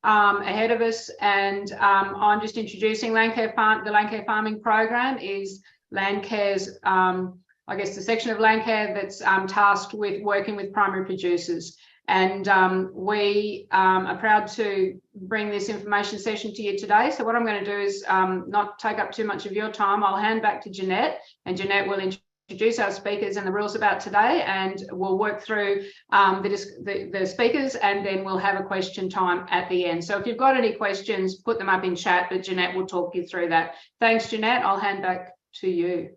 ahead of us, and I'm just introducing Landcare the Landcare Farming program is Landcare's, I guess, the section of Landcare that's tasked with working with primary producers. And we are proud to bring this information session to you today. So what I'm going to do is not take up too much of your time. I'll hand back to Jeanette, and Jeanette will introduce our speakers and the rules about today, and we'll work through the speakers, and then we'll have a question time at the end. So if you've got any questions, put them up in chat, but Jeanette will talk you through that. Thanks, Jeanette. I'll hand back to you.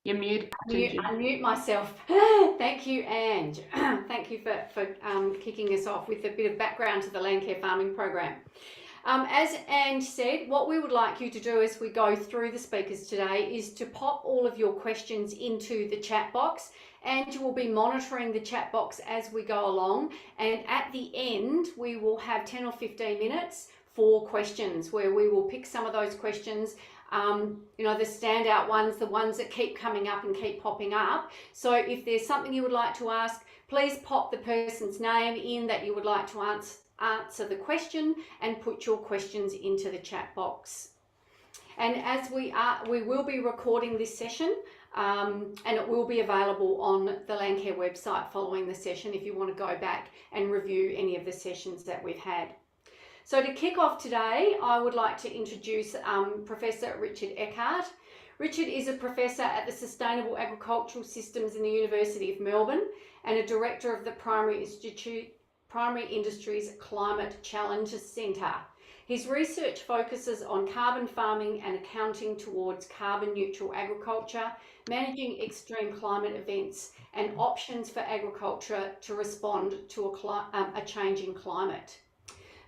You're muted. Unmute myself. Thank you, Ange. Thank you for kicking us off with a bit of background to the Landcare Farming program. As Ange said, what we would like you to do as we go through the speakers today is to pop all of your questions into the chat box, and you will be monitoring the chat box as we go along. And at the end, we will have 10 or 15 minutes for questions, where we will pick some of those questions, you know, the standout ones, the ones that keep coming up and keep popping up. So if there's something you would like to ask, please pop the person's name in that you would like to answer the question, and put your questions into the chat box. And as we will be recording this session, and it will be available on the Landcare website following the session if you want to go back and review any of the sessions that we've had. So to kick off today, I would like to introduce Professor Richard Eckhardt. Richard is a professor at the Sustainable Agricultural Systems in the University of Melbourne, and a director of the Primary Industries Climate Challenges Centre. His research focuses on carbon farming and accounting towards carbon neutral agriculture, managing extreme climate events, and options for agriculture to respond to a changing climate.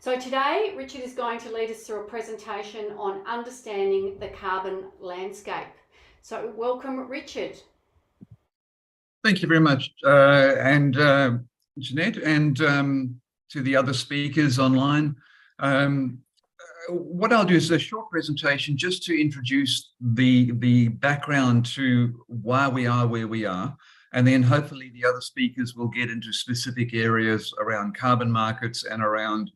So today, Richard is going to lead us through a presentation on understanding the carbon landscape. So welcome, Richard. Thank you very much, Jeanette, and to the other speakers online. What I'll do is a short presentation just to introduce the background to why we are where we are, and then hopefully the other speakers will get into specific areas around carbon markets and around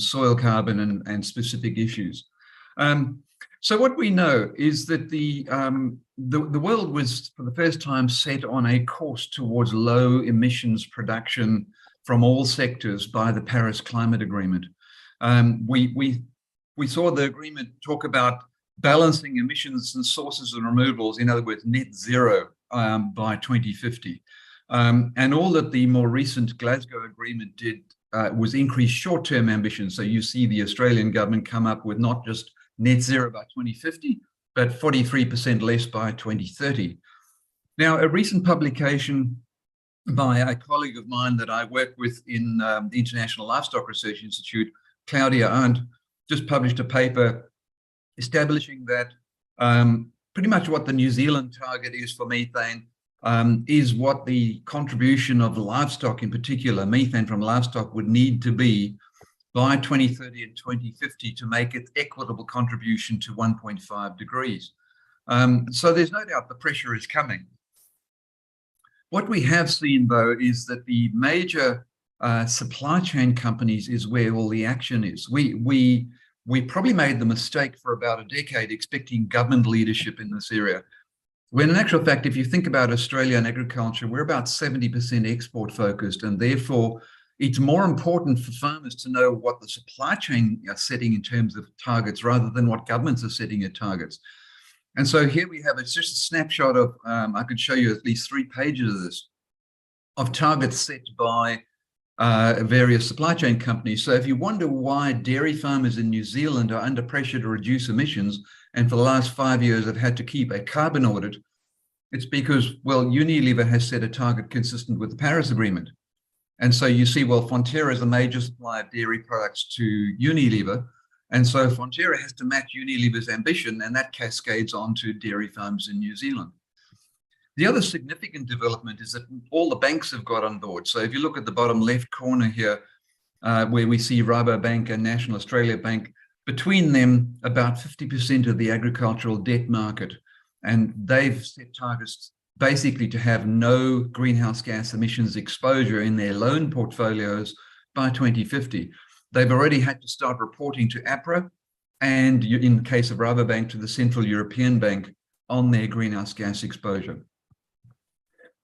soil carbon and specific issues. So what we know is that the world was for the first time set on a course towards low emissions production from all sectors by the Paris Climate Agreement. We saw the agreement talk about balancing emissions and sources and removals, in other words, net zero by 2050. And all that the more recent Glasgow Agreement did was increase short-term ambitions. So you see the Australian government come up with not just net zero by 2050, but 43% less by 2030. Now, a recent publication by a colleague of mine that I work with in the International Livestock Research Institute, Claudia Arndt, just published a paper establishing that pretty much what the New Zealand target is for methane is what the contribution of livestock, in particular methane from livestock, would need to be by 2030 and 2050 to make its equitable contribution to 1.5 degrees. So there's no doubt the pressure is coming. What we have seen, though, is that the major supply chain companies is where all the action is. We probably made the mistake for about a decade expecting government leadership in this area, when in actual fact, if you think about Australian agriculture, we're about 70% export focused, and therefore it's more important for farmers to know what the supply chain are setting in terms of targets rather than what governments are setting at targets. And so here we have, it's just a snapshot of, I could show you at least 3 pages of this, of targets set by various supply chain companies. So if you wonder why dairy farmers in New Zealand are under pressure to reduce emissions, and for the last 5 years have had to keep a carbon audit, it's because, well, Unilever has set a target consistent with the Paris Agreement. And so you see, well, Fonterra is a major supplier of dairy products to Unilever. And so Fonterra has to match Unilever's ambition, and that cascades onto dairy farms in New Zealand. The other significant development is that all the banks have got on board. So if you look at the bottom left corner here, where we see Rabobank and National Australia Bank, between them, about 50% of the agricultural debt market. And they've set targets basically to have no greenhouse gas emissions exposure in their loan portfolios by 2050. They've already had to start reporting to APRA, and in the case of Rabobank, to the Central European Bank on their greenhouse gas exposure.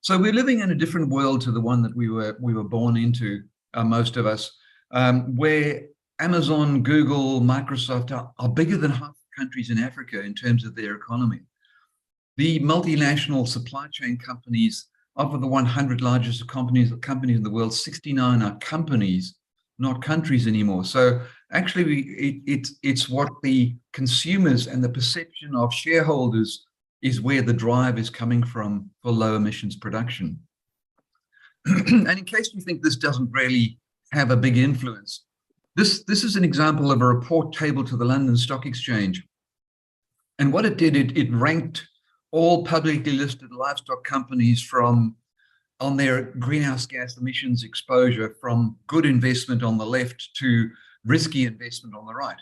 So we're living in a different world to the one that we were born into, most of us, where Amazon, Google, Microsoft are bigger than half the countries in Africa in terms of their economy. The multinational supply chain companies, of the 100 largest companies in the world, 69 are companies, not countries anymore. So actually, it's what the consumers and the perception of shareholders is where the drive is coming from for low emissions production. And in case you think this doesn't really have a big influence, this is an example of a report tabled to the London Stock Exchange. And what it did, it ranked all publicly listed livestock companies on their greenhouse gas emissions exposure, from good investment on the left to risky investment on the right.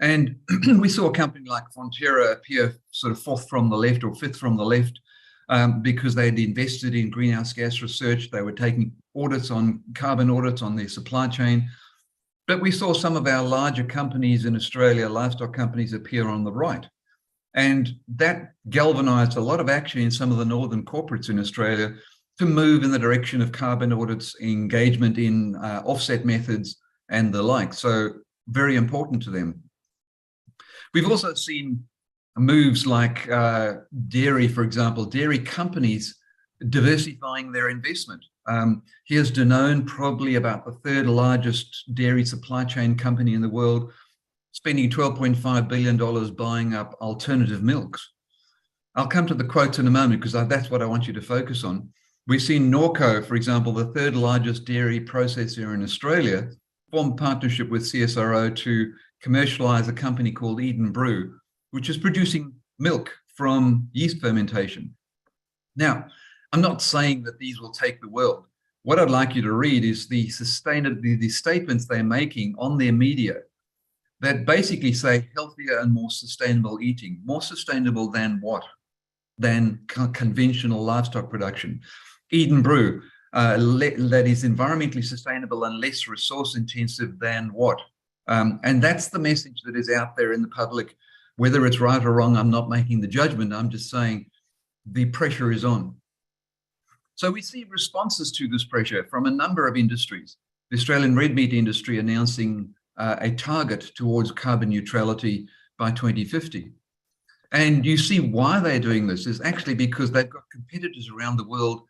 And we saw a company like Fonterra appear sort of fourth from the left or fifth from the left, because they had invested in greenhouse gas research. They were taking carbon audits on their supply chain. But we saw some of our larger companies in Australia, livestock companies, appear on the right. And that galvanized a lot of action in some of the northern corporates in Australia to move in the direction of carbon audits, engagement in offset methods and the like. So very important to them. We've also seen moves like dairy, for example, dairy companies diversifying their investment. Here's Danone, probably about the third largest dairy supply chain company in the world, spending $12.5 billion buying up alternative milks. I'll come to the quotes in a moment, because that's what I want you to focus on. We've seen Norco, for example, the third largest dairy processor in Australia, form a partnership with CSRO to commercialize a company called Eden Brew, which is producing milk from yeast fermentation. Now, I'm not saying that these will take the world. What I'd like you to read is the statements they're making on their media that basically say healthier and more sustainable eating. More sustainable than what? Than conventional livestock production. Eden Brew, that is environmentally sustainable and less resource intensive than what? And that's the message that is out there in the public. Whether it's right or wrong, I'm not making the judgment. I'm just saying the pressure is on. So we see responses to this pressure from a number of industries. The Australian red meat industry announcing a target towards carbon neutrality by 2050. And you see why they're doing this is actually because they've got competitors around the world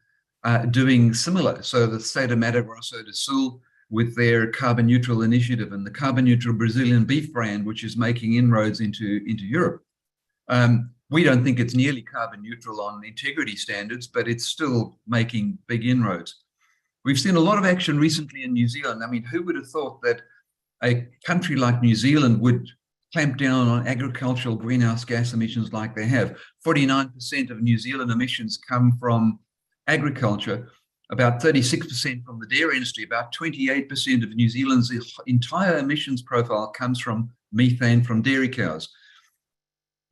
doing similar. So the state of Mato Grosso do Sul with their carbon neutral initiative, and the carbon neutral Brazilian beef brand, which is making inroads into Europe. We don't think it's nearly carbon neutral on integrity standards, but it's still making big inroads. We've seen a lot of action recently in New Zealand. I mean, who would have thought that a country like New Zealand would clamp down on agricultural greenhouse gas emissions like they have? 49% of New Zealand emissions come from agriculture, about 36% from the dairy industry, about 28% of New Zealand's entire emissions profile comes from methane from dairy cows.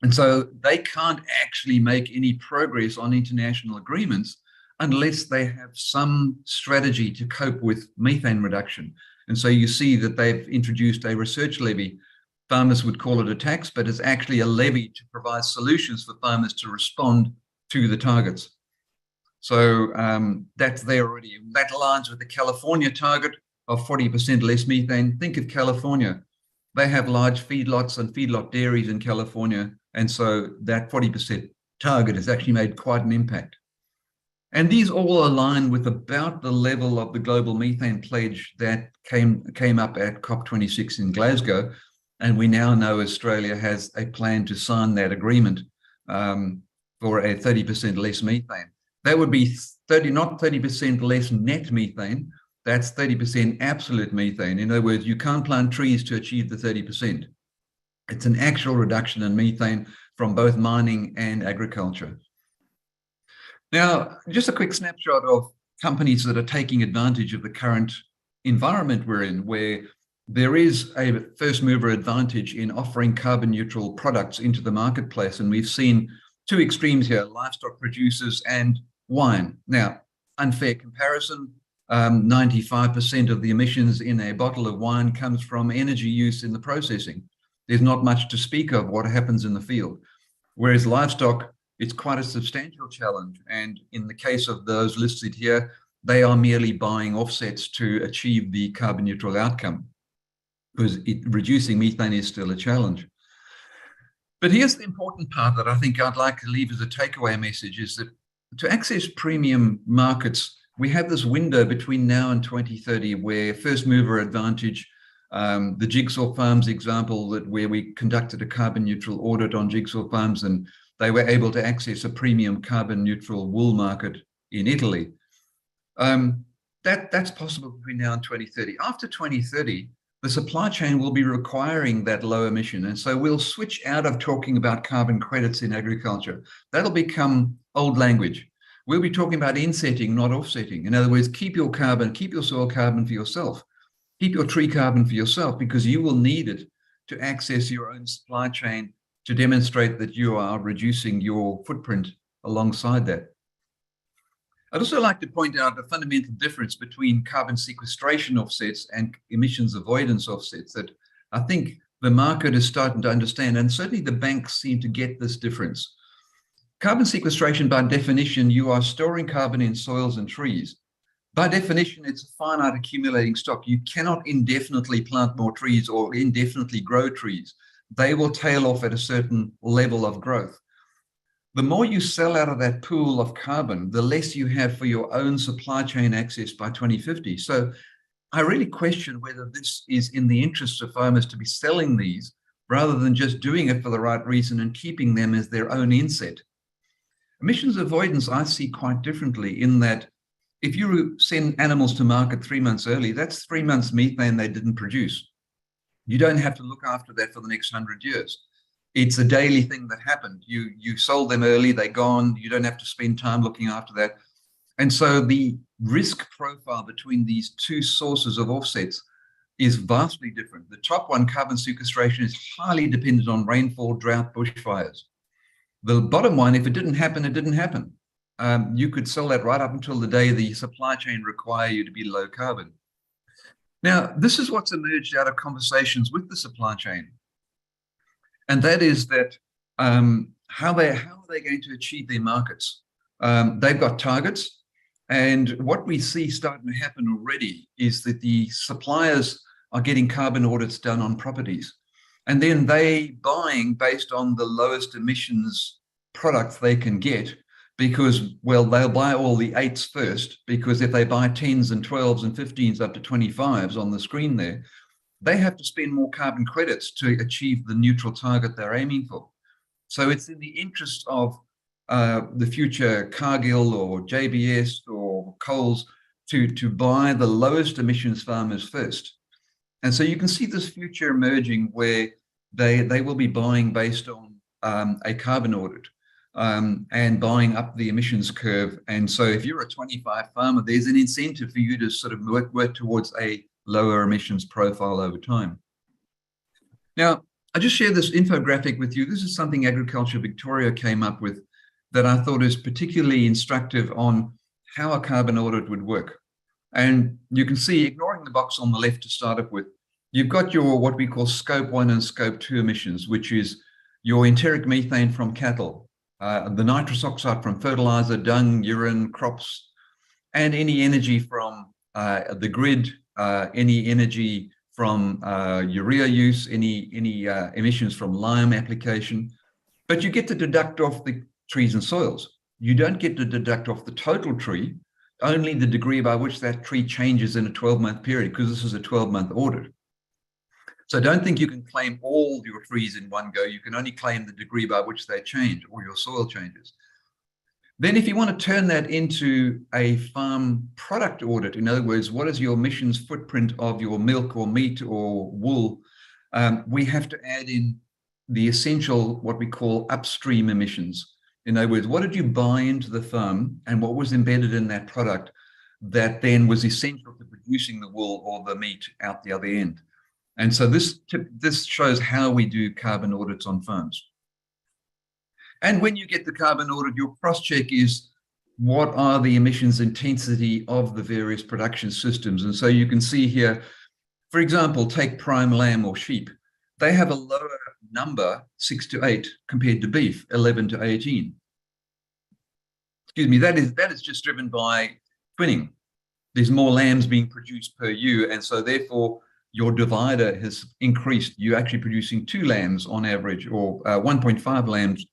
And so they can't actually make any progress on international agreements unless they have some strategy to cope with methane reduction. And so you see that they've introduced a research levy. Farmers would call it a tax, but it's actually a levy to provide solutions for farmers to respond to the targets. So that's there already. That aligns with the California target of 40% less methane. Think of California. They have large feedlots and feedlot dairies in California. And so that 40% target has actually made quite an impact. And these all align with about the level of the global methane pledge that came up at COP26 in Glasgow. And we now know Australia has a plan to sign that agreement for a 30% less methane. That would be not 30% less net methane, that's 30% absolute methane. In other words, you can't plant trees to achieve the 30%. It's an actual reduction in methane from both mining and agriculture. Now, just a quick snapshot of companies that are taking advantage of the current environment we're in, where there is a first mover advantage in offering carbon neutral products into the marketplace. And we've seen two extremes here, livestock producers and wine. Now, unfair comparison, 95% of the emissions in a bottle of wine comes from energy use in the processing. There's not much to speak of what happens in the field. Whereas livestock, it's quite a substantial challenge. And in the case of those listed here, they are merely buying offsets to achieve the carbon neutral outcome, because reducing methane is still a challenge. But here's the important part that I think I'd like to leave as a takeaway message, is that to access premium markets, we have this window between now and 2030 where first mover advantage, the Jigsaw Farms example, that where we conducted a carbon neutral audit on Jigsaw Farms and they were able to access a premium carbon neutral wool market in Italy. That's possible between now and 2030. After 2030, the supply chain will be requiring that low emission. And so we'll switch out of talking about carbon credits in agriculture. That'll become old language. We'll be talking about insetting, not offsetting. In other words, keep your carbon, keep your soil carbon for yourself. Keep your tree carbon for yourself, because you will need it to access your own supply chain to demonstrate that you are reducing your footprint alongside that. I'd also like to point out the fundamental difference between carbon sequestration offsets and emissions avoidance offsets that I think the market is starting to understand, and certainly the banks seem to get this difference. Carbon sequestration, by definition, you are storing carbon in soils and trees. By definition, it's a finite accumulating stock. You cannot indefinitely plant more trees or indefinitely grow trees. They will tail off at a certain level of growth. The more you sell out of that pool of carbon, the less you have for your own supply chain access by 2050. So I really question whether this is in the interest of farmers to be selling these rather than just doing it for the right reason and keeping them as their own inset. Emissions avoidance I see quite differently, in that if you send animals to market 3 months early, that's 3 months methane they didn't produce. You don't have to look after that for the next 100 years. It's a daily thing that happened. You sold them early, they're gone. You don't have to spend time looking after that. And so the risk profile between these two sources of offsets is vastly different. The top one, carbon sequestration, is highly dependent on rainfall, drought, bushfires. The bottom one, if it didn't happen, it didn't happen. You could sell that right up until the day the supply chain require you to be low carbon. Now, this is what's emerged out of conversations with the supply chain. And that is that how are they going to achieve their markets? They've got targets. And what we see starting to happen already is that the suppliers are getting carbon audits done on properties. And then they buying based on the lowest emissions products they can get, because, well, they'll buy all the 8s first, because if they buy 10s and 12s and 15s up to 25s on the screen there, they have to spend more carbon credits to achieve the neutral target they're aiming for. So it's in the interest of the future Cargill or JBS or Coles to buy the lowest emissions farmers first. And so you can see this future emerging where they will be buying based on a carbon audit and buying up the emissions curve. And so if you're a 25 farmer, there's an incentive for you to sort of work towards a lower emissions profile over time. Now, I just share this infographic with you. This is something Agriculture Victoria came up with that I thought is particularly instructive on how a carbon audit would work. And you can see, ignoring the box on the left to start up with, you've got your what we call scope 1 and scope 2 emissions, which is your enteric methane from cattle, the nitrous oxide from fertilizer, dung, urine, crops, and any energy from the grid, any energy from urea use, any emissions from lime application. But you get to deduct off the trees and soils. You don't get to deduct off the total tree, only the degree by which that tree changes in a 12-month period, because this is a 12-month audit. So don't think you can claim all your trees in one go. You can only claim the degree by which they change or your soil changes. Then if you want to turn that into a farm product audit, in other words, what is your emissions footprint of your milk or meat or wool, we have to add in the essential, what we call upstream emissions. In other words, what did you buy into the farm and what was embedded in that product that then was essential to producing the wool or the meat out the other end? And so this shows how we do carbon audits on farms. And when you get the carbon audit, your cross-check is what are the emissions intensity of the various production systems. And so you can see here, for example, take prime lamb or sheep. They have a lower number, 6 to 8, compared to beef, 11 to 18. Excuse me, that is just driven by twinning. There's more lambs being produced per ewe, and so therefore your divider has increased. You're actually producing 2 lambs on average, or 1.5 lambs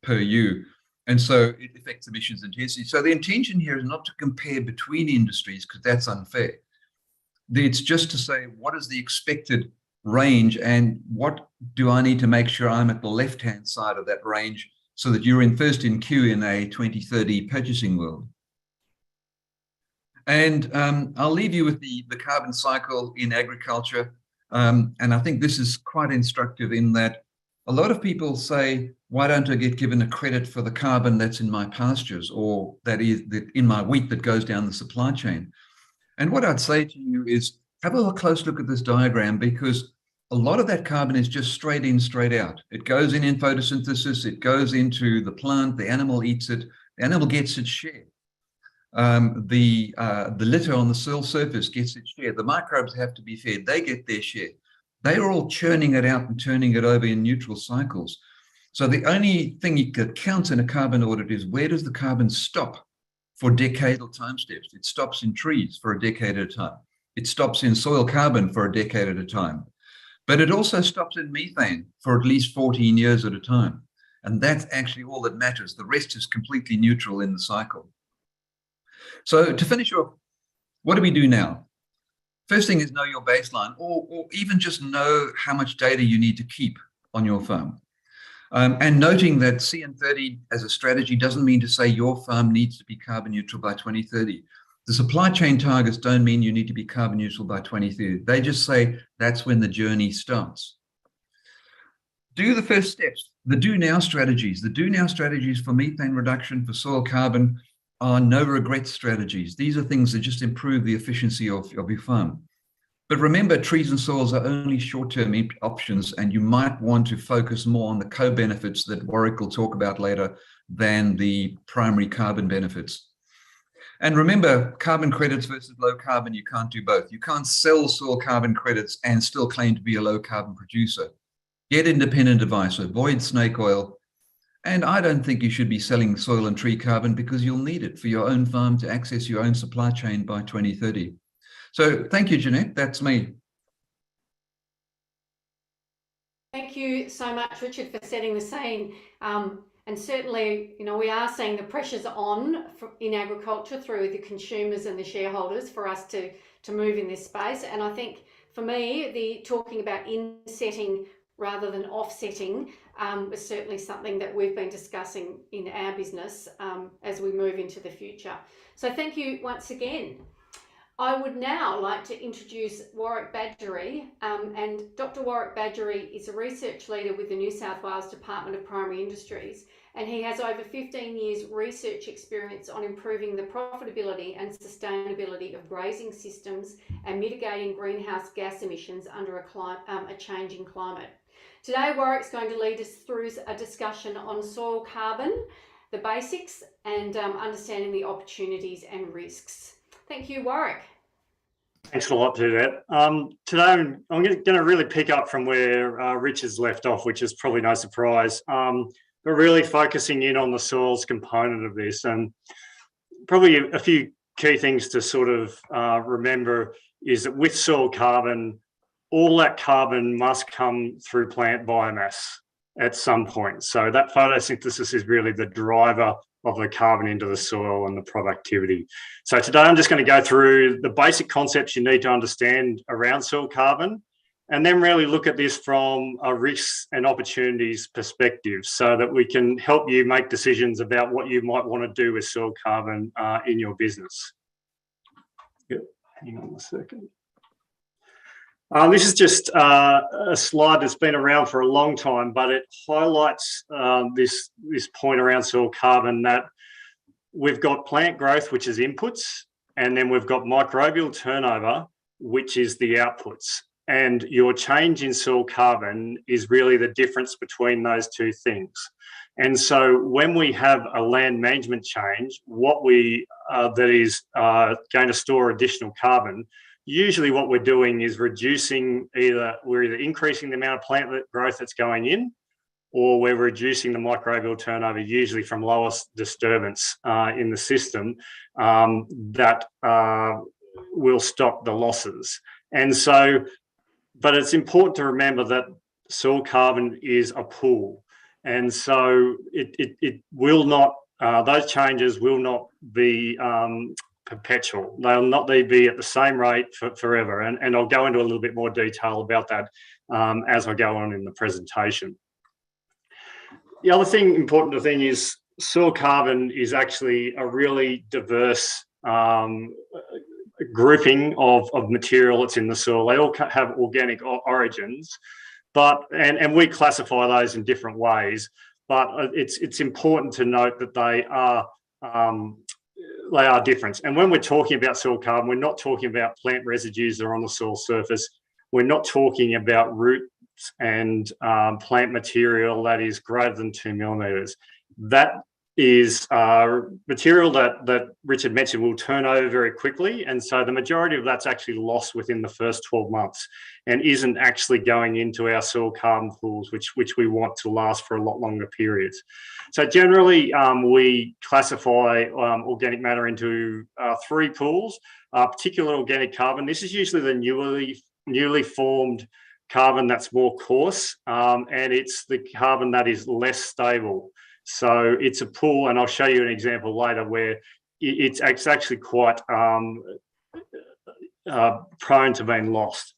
per ewe. And so it affects emissions intensity. So the intention here is not to compare between industries, because that's unfair. It's just to say, what is the expected range, and what do I need to make sure I'm at the left-hand side of that range, so that you're first in queue in a 2030 purchasing world. And I'll leave you with the carbon cycle in agriculture. And I think this is quite instructive in that a lot of people say, why don't I get given a credit for the carbon that's in my pastures, or that is in my wheat that goes down the supply chain? And what I'd say to you is, have a close look at this diagram, because a lot of that carbon is just straight in, straight out. It goes in photosynthesis, it goes into the plant, the animal eats it, the animal gets its share. The litter on the soil surface gets its share. The microbes have to be fed, they get their share. They are all churning it out and turning it over in neutral cycles. So the only thing that counts in a carbon audit is, where does the carbon stop for decadal time steps? It stops in trees for a decade at a time. It stops in soil carbon for a decade at a time. But it also stops in methane for at least 14 years at a time. And that's actually all that matters. The rest is completely neutral in the cycle. So to finish off, what do we do now? First thing is know your baseline, or even just know how much data you need to keep on your farm. And noting that CN30 as a strategy doesn't mean to say your farm needs to be carbon neutral by 2030. The supply chain targets don't mean you need to be carbon neutral by 2030. They just say that's when the journey starts. Do the first steps, the do now strategies. The do now strategies for methane reduction, for soil carbon, are no regret strategies. These are things that just improve the efficiency of your farm. But remember, trees and soils are only short-term options, and you might want to focus more on the co-benefits that Warwick will talk about later than the primary carbon benefits. And remember, carbon credits versus low carbon, you can't do both. You can't sell soil carbon credits and still claim to be a low carbon producer. Get independent advice, avoid snake oil. And I don't think you should be selling soil and tree carbon, because you'll need it for your own farm to access your own supply chain by 2030. So thank you, Jeanette. That's me. Thank you so much, Richard, for setting the scene. And certainly, you know, we are seeing the pressures on in agriculture through the consumers and the shareholders for us to move in this space. And I think for me, the talking about insetting rather than offsetting was certainly something that we've been discussing in our business as we move into the future. So thank you once again. I would now like to introduce Warwick Badgery, and Dr. Warwick Badgery is a research leader with the New South Wales Department of Primary Industries, and he has over 15 years research experience on improving the profitability and sustainability of grazing systems and mitigating greenhouse gas emissions under a changing climate. Today, Warwick's going to lead us through a discussion on soil carbon, the basics, and understanding the opportunities and risks. Thank you, Warwick. Thanks a lot, Jeanette. Today, I'm going to really pick up from where Rich has left off, which is probably no surprise. But really focusing in on the soils component of this, and probably a few key things to sort of remember is that with soil carbon, all that carbon must come through plant biomass at some point. So that photosynthesis is really the driver of the carbon into the soil and the productivity. So today I'm just going to go through the basic concepts you need to understand around soil carbon, and then really look at this from a risks and opportunities perspective, so that we can help you make decisions about what you might want to do with soil carbon in your business. Yep. Hang on a second. This is just a slide that's been around for a long time, but it highlights this point around soil carbon, that we've got plant growth, which is inputs, and then we've got microbial turnover, which is the outputs. And your change in soil carbon is really the difference between those two things. And so when we have a land management change, what that is going to store additional carbon, usually what we're doing is reducing, we're either increasing the amount of plant growth that's going in, or we're reducing the microbial turnover, usually from lowest disturbance in the system, that will stop the losses. And so, but it's important to remember that soil carbon is a pool. And so it will not, those changes will not be perpetual. They'll not be at the same rate forever. And I'll go into a little bit more detail about that as I go on in the presentation. The other thing important to think is soil carbon is actually a really diverse grouping of material that's in the soil. They all have organic origins, and we classify those in different ways. But it's important to note that they are different. And when we're talking about soil carbon, we're not talking about plant residues that are on the soil surface. We're not talking about roots and plant material that is greater than 2 millimeters. That is material that Richard mentioned will turn over very quickly. And so the majority of that's actually lost within the first 12 months and isn't actually going into our soil carbon pools, which we want to last for a lot longer periods. So generally, we classify organic matter into 3 pools, particular organic carbon. This is usually the newly formed carbon that's more coarse, and it's the carbon that is less stable. So it's a pool, and I'll show you an example later where it's actually quite prone to being lost.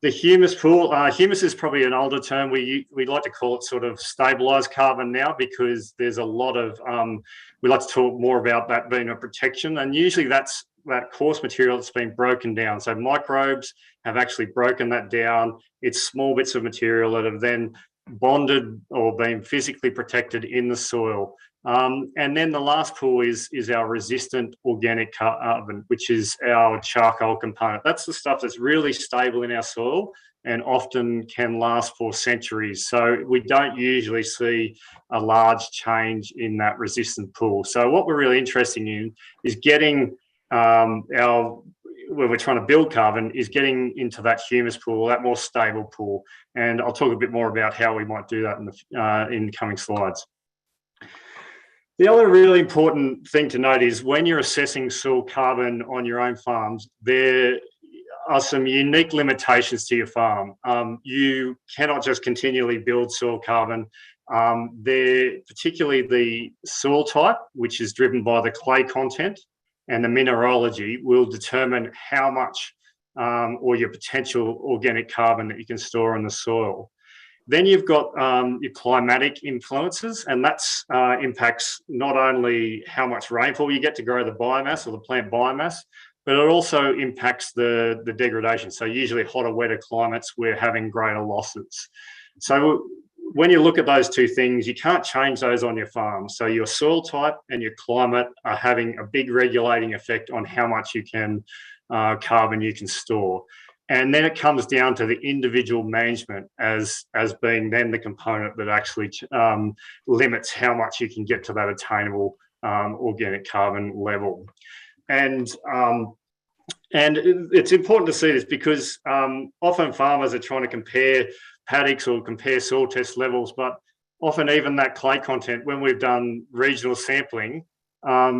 The humus pool, humus is probably an older term. We like to call it sort of stabilized carbon now, because there's a lot of, we like to talk more about that being a protection, and usually that's that coarse material that's been broken down. So microbes have actually broken that down. It's small bits of material that have then bonded or been physically protected in the soil. And then the last pool is our resistant organic carbon, which is our charcoal component. That's the stuff that's really stable in our soil and often can last for centuries. So we don't usually see a large change in that resistant pool. So what we're really interested in is getting when we're trying to build carbon, is getting into that humus pool, that more stable pool. And I'll talk a bit more about how we might do that in the coming slides. The other really important thing to note is when you're assessing soil carbon on your own farms, there are some unique limitations to your farm. You cannot just continually build soil carbon. Particularly the soil type, which is driven by the clay content, and the mineralogy will determine how much or your potential organic carbon that you can store in the soil. Then you've got your climatic influences, and that's impacts not only how much rainfall you get to grow the biomass or the plant biomass, but it also impacts the degradation. So usually hotter, wetter climates, we're having greater losses. So when you look at those two things, you can't change those on your farm. So your soil type and your climate are having a big regulating effect on how much you can carbon you can store. And then it comes down to the individual management as being then the component that actually limits how much you can get to that attainable organic carbon level. And it's important to see this because often farmers are trying to compare paddocks or compare soil test levels, but often even that clay content, when we've done regional sampling,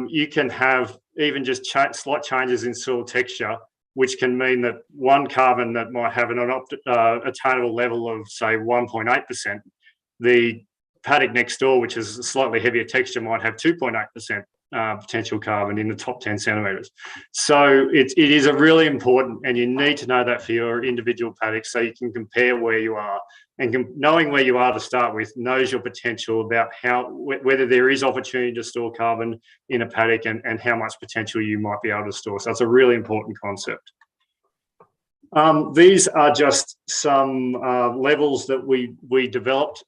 you can have even just slight changes in soil texture, which can mean that one carbon that might have an attainable level of, say, 1.8%, the paddock next door, which is a slightly heavier texture, might have 2.8% potential carbon in the top 10 centimetres. So it is a really important, and you need to know that for your individual paddocks so you can compare where you are. And knowing where you are to start with knows your potential about whether there is opportunity to store carbon in a paddock and how much potential you might be able to store. So it's a really important concept. These are just some levels that we developed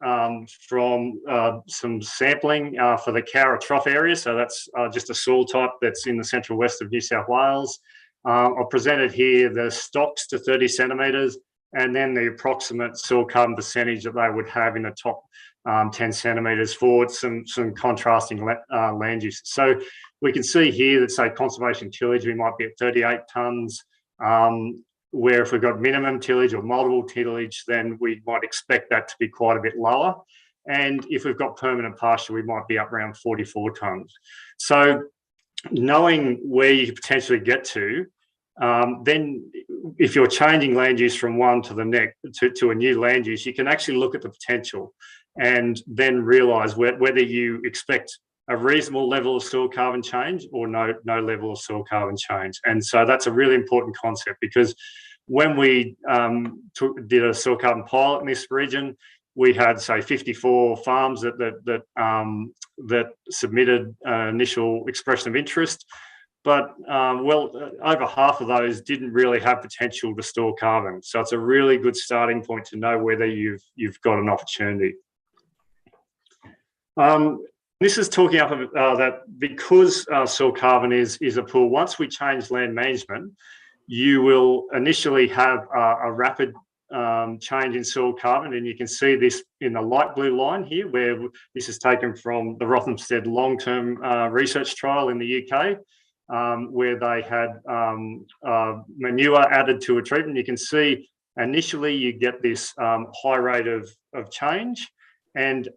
from some sampling for the Cowra Trough area. So that's just a soil type that's in the central west of New South Wales. I've presented here the stocks to 30 centimetres and then the approximate soil carbon percentage that they would have in the top 10 centimetres for some contrasting land uses. So we can see here that, say, conservation tillage, we might be at 38 tonnes, where if we've got minimum tillage or multiple tillage, then we might expect that to be quite a bit lower. And if we've got permanent pasture, we might be up around 44 tonnes. So knowing where you could potentially get to, then if you're changing land use from one to the next to a new land use, you can actually look at the potential and then realise whether you expect a reasonable level of soil carbon change or no level of soil carbon change. And so that's a really important concept, because when we did a soil carbon pilot in this region, we had, say, 54 farms that submitted initial expression of interest, but over half of those didn't really have potential to store carbon. So it's a really good starting point to know whether you've got an opportunity. This is talking up that because soil carbon is a pool, once we change land management, you will initially have a rapid change in soil carbon, and you can see this in the light blue line here, where this is taken from the Rothamsted long-term research trial in the UK, where they had manure added to a treatment. You can see initially you get this high rate of change, and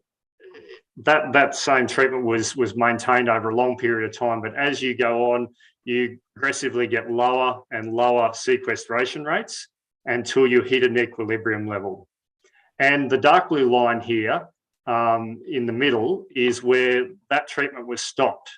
that same treatment was maintained over a long period of time. But as you go on, you progressively get lower and lower sequestration rates until you hit an equilibrium level. And the dark blue line here in the middle is where that treatment was stopped.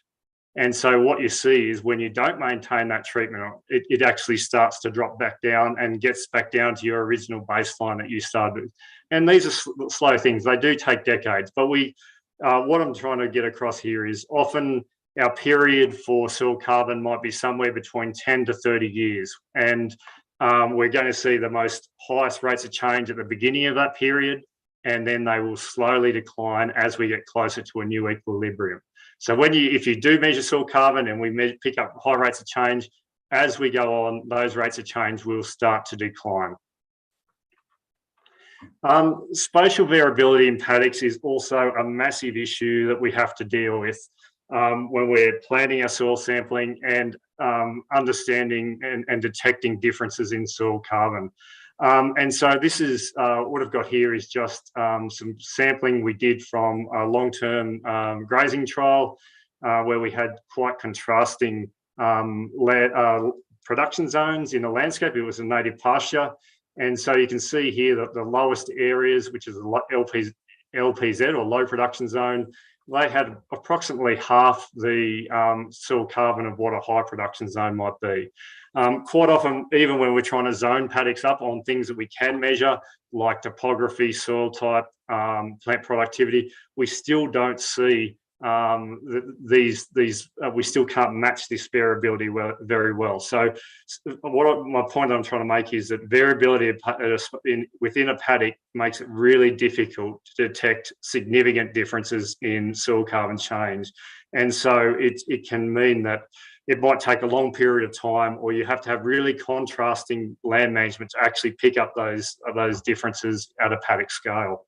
And so what you see is when you don't maintain that treatment, it actually starts to drop back down and gets back down to your original baseline that you started with. And these are slow things. They do take decades. But what I'm trying to get across here is often our period for soil carbon might be somewhere between 10 to 30 years. And we're going to see the highest rates of change at the beginning of that period, and then they will slowly decline as we get closer to a new equilibrium. So if you do measure soil carbon and we pick up high rates of change, as we go on, those rates of change will start to decline. Spatial variability in paddocks is also a massive issue that we have to deal with when we're planning our soil sampling and understanding and detecting differences in soil carbon. And so this is what I've got here is just some sampling we did from a long-term grazing trial where we had quite contrasting production zones in the landscape. It was a native pasture. And so you can see here that the lowest areas, which is the LPZ or low production zone, they had approximately half the soil carbon of what a high production zone might be. Quite often, even when we're trying to zone paddocks up on things that we can measure, like topography, soil type, plant productivity, we still don't see we still can't match this variability very well. So my point I'm trying to make is that variability within a paddock makes it really difficult to detect significant differences in soil carbon change. And so it can mean that it might take a long period of time, or you have to have really contrasting land management to actually pick up those differences at a paddock scale.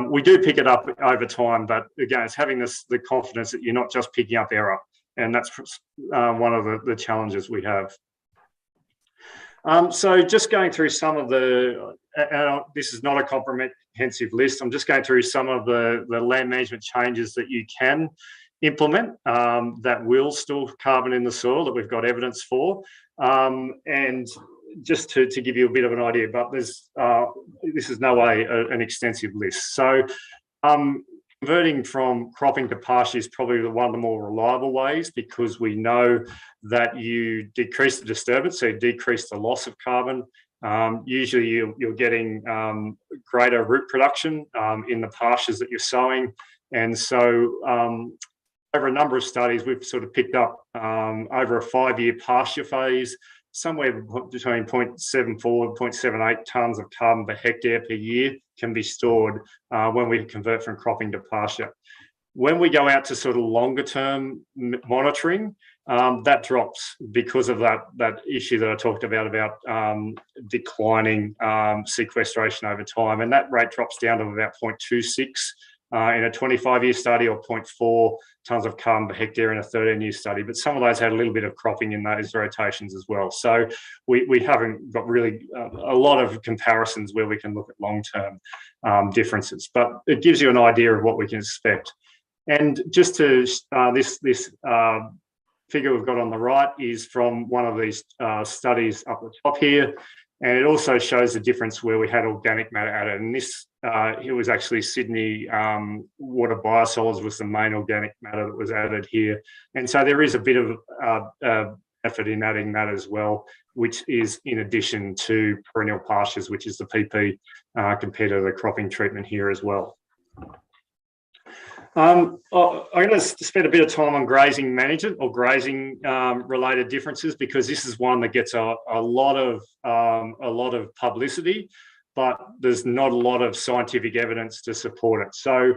We do pick it up over time, but again, it's having the confidence that you're not just picking up error, and that's one of the challenges we have. So just going through some of this is not a comprehensive list. I'm just going through some of the land management changes that you can implement that will store carbon in the soil that we've got evidence for. And just to give you a bit of an idea, but this is no way an extensive list. So converting from cropping to pasture is probably one of the more reliable ways, because we know that you decrease the disturbance, so you decrease the loss of carbon. Usually you're getting greater root production in the pastures that you're sowing. And so over a number of studies, we've sort of picked up over a 5-year pasture phase, somewhere between 0.74 and 0.78 tonnes of carbon per hectare per year can be stored when we convert from cropping to pasture. When we go out to sort of longer term monitoring, that drops because of that issue that I talked about declining sequestration over time, and that rate drops down to about 0.26 in a 25-year study, or 0.4 tonnes of carbon per hectare in a 13-year study. But some of those had a little bit of cropping in those rotations as well. So we haven't got really a lot of comparisons where we can look at long-term differences, but it gives you an idea of what we can expect. And just to this figure we've got on the right is from one of these studies up the top here, and it also shows the difference where we had organic matter added. And this, it was actually Sydney water biosolids was the main organic matter that was added here. And so there is a bit of effort in adding that as well, which is in addition to perennial pastures, which is the PP compared to the cropping treatment here as well. I'm going to spend a bit of time on grazing management or grazing related differences, because this is one that gets a lot of publicity, but there's not a lot of scientific evidence to support it. So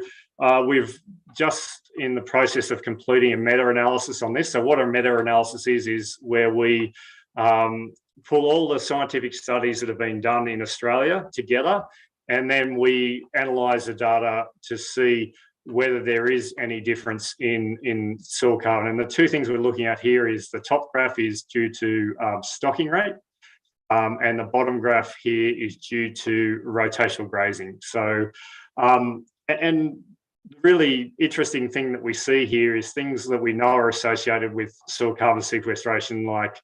we've just in the process of completing a meta-analysis on this. So what a meta-analysis is where we pull all the scientific studies that have been done in Australia together, and then we analyse the data to see whether there is any difference in soil carbon. And the two things we're looking at here is the top graph is due to stocking rate, and the bottom graph here is due to rotational grazing. So, and the really interesting thing that we see here is things that we know are associated with soil carbon sequestration, like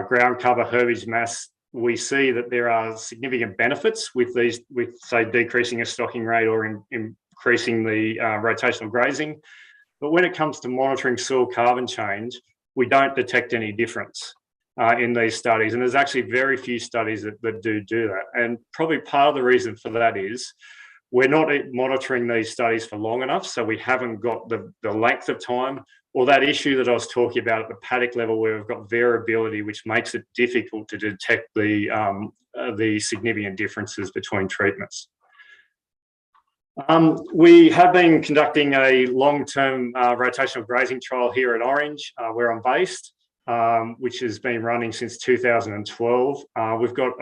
ground cover, herbage mass. We see that there are significant benefits with these, with say decreasing a stocking rate or increasing the rotational grazing. But when it comes to monitoring soil carbon change, we don't detect any difference in these studies. And there's actually very few studies that do that. And probably part of the reason for that is we're not monitoring these studies for long enough. So we haven't got the length of time, or that issue that I was talking about at the paddock level where we've got variability, which makes it difficult to detect the significant differences between treatments. We have been conducting a long-term rotational grazing trial here at Orange, where I'm based, which has been running since 2012. We've got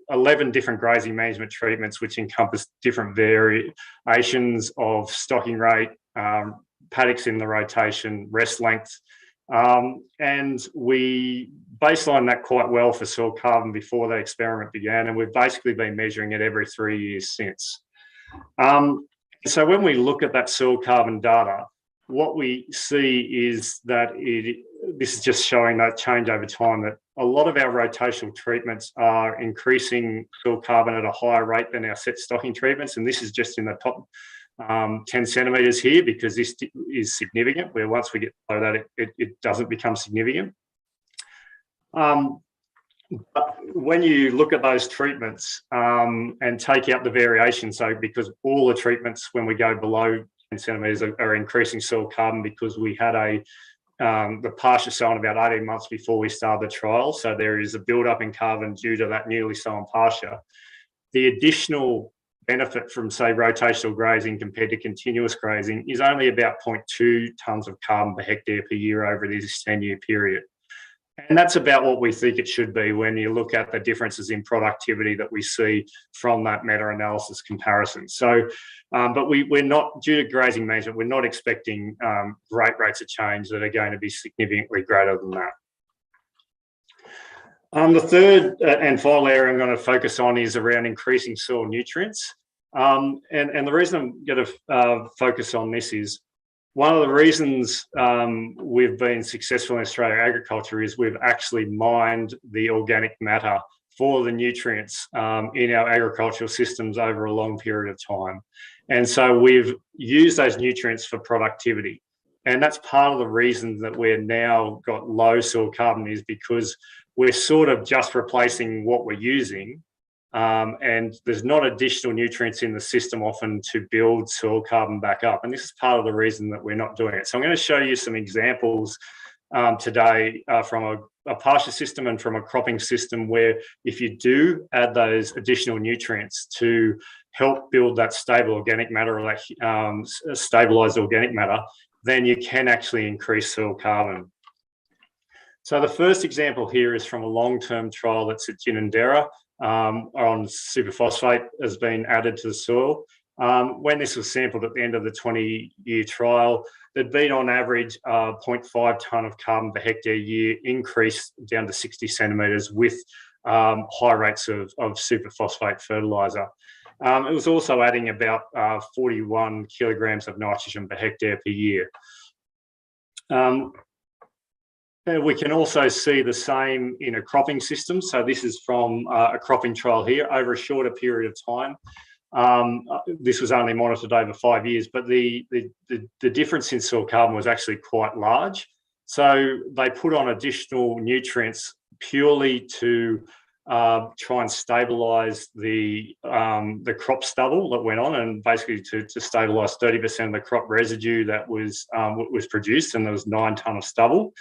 11 different grazing management treatments, which encompass different variations of stocking rate, paddocks in the rotation, rest length, and we baselined that quite well for soil carbon before the experiment began, and we've basically been measuring it every 3 years since. So when we look at that soil carbon data, what we see is that this is just showing that change over time, that a lot of our rotational treatments are increasing soil carbon at a higher rate than our set stocking treatments. And this is just in the top 10 centimetres here, because this is significant, where once we get below that, it doesn't become significant. But when you look at those treatments and take out the variation, so because all the treatments when we go below 10 centimetres are increasing soil carbon, because we had the pasture sown about 18 months before we started the trial, so there is a build-up in carbon due to that newly sown pasture. The additional benefit from, say, rotational grazing compared to continuous grazing is only about 0.2 tonnes of carbon per hectare per year over this 10-year period. And that's about what we think it should be when you look at the differences in productivity that we see from that meta-analysis comparison. So, but we're not, due to grazing management, we're not expecting great rates of change that are going to be significantly greater than that. The third and final area I'm going to focus on is around increasing soil nutrients. And the reason I'm going to focus on this is, one of the reasons we've been successful in Australian agriculture is we've actually mined the organic matter for the nutrients in our agricultural systems over a long period of time. And so we've used those nutrients for productivity. And that's part of the reason that we're now got low soil carbon, is because we're sort of just replacing what we're using. And there's not additional nutrients in the system often to build soil carbon back up. And this is part of the reason that we're not doing it. So I'm going to show you some examples today from a pasture system and from a cropping system, where if you do add those additional nutrients to help build that stable organic matter, or that stabilised organic matter, then you can actually increase soil carbon. So the first example here is from a long-term trial that's at Ginninderra on superphosphate has been added to the soil. When this was sampled at the end of the 20-year trial, there'd been on average 0.5 tonne of carbon per hectare year increase down to 60 centimetres with high rates of superphosphate fertiliser. It was also adding about 41 kilograms of nitrogen per hectare per year. We can also see the same in a cropping system. So this is from a cropping trial here over a shorter period of time. This was only monitored over 5 years, but the difference in soil carbon was actually quite large. So they put on additional nutrients purely to try and stabilise the crop stubble that went on, and basically to stabilise 30% of the crop residue that was produced, and there was 9 tonne of stubble.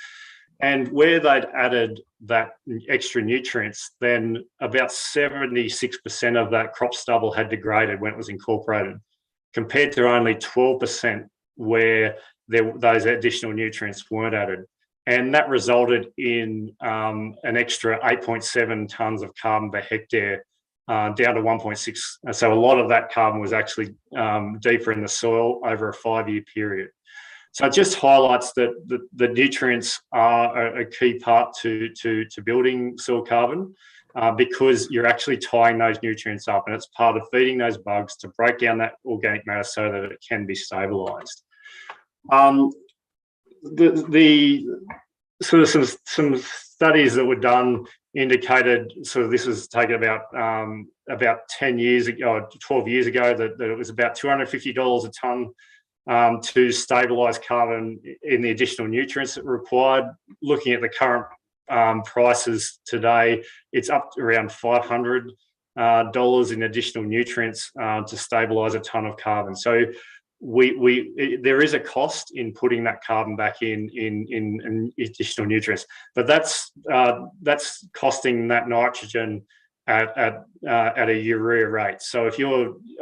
And where they'd added that extra nutrients, then about 76% of that crop stubble had degraded when it was incorporated, compared to only 12% where those additional nutrients weren't added. And that resulted in an extra 8.7 tonnes of carbon per hectare, down to 1.6. So a lot of that carbon was actually deeper in the soil over a 5-year period. So it just highlights that the nutrients are a key part to building soil carbon, because you're actually tying those nutrients up, and it's part of feeding those bugs to break down that organic matter so that it can be stabilised. The sort of some studies that were done indicated, sort of this was taken about 10 years ago, 12 years ago, that it was about $250 a tonne to stabilise carbon in the additional nutrients that were required. Looking at the current prices today, it's up to around $500 in additional nutrients to stabilise a tonne of carbon. So there is a cost in putting that carbon back in additional nutrients, but that's costing that nitrogen at a urea rate. So I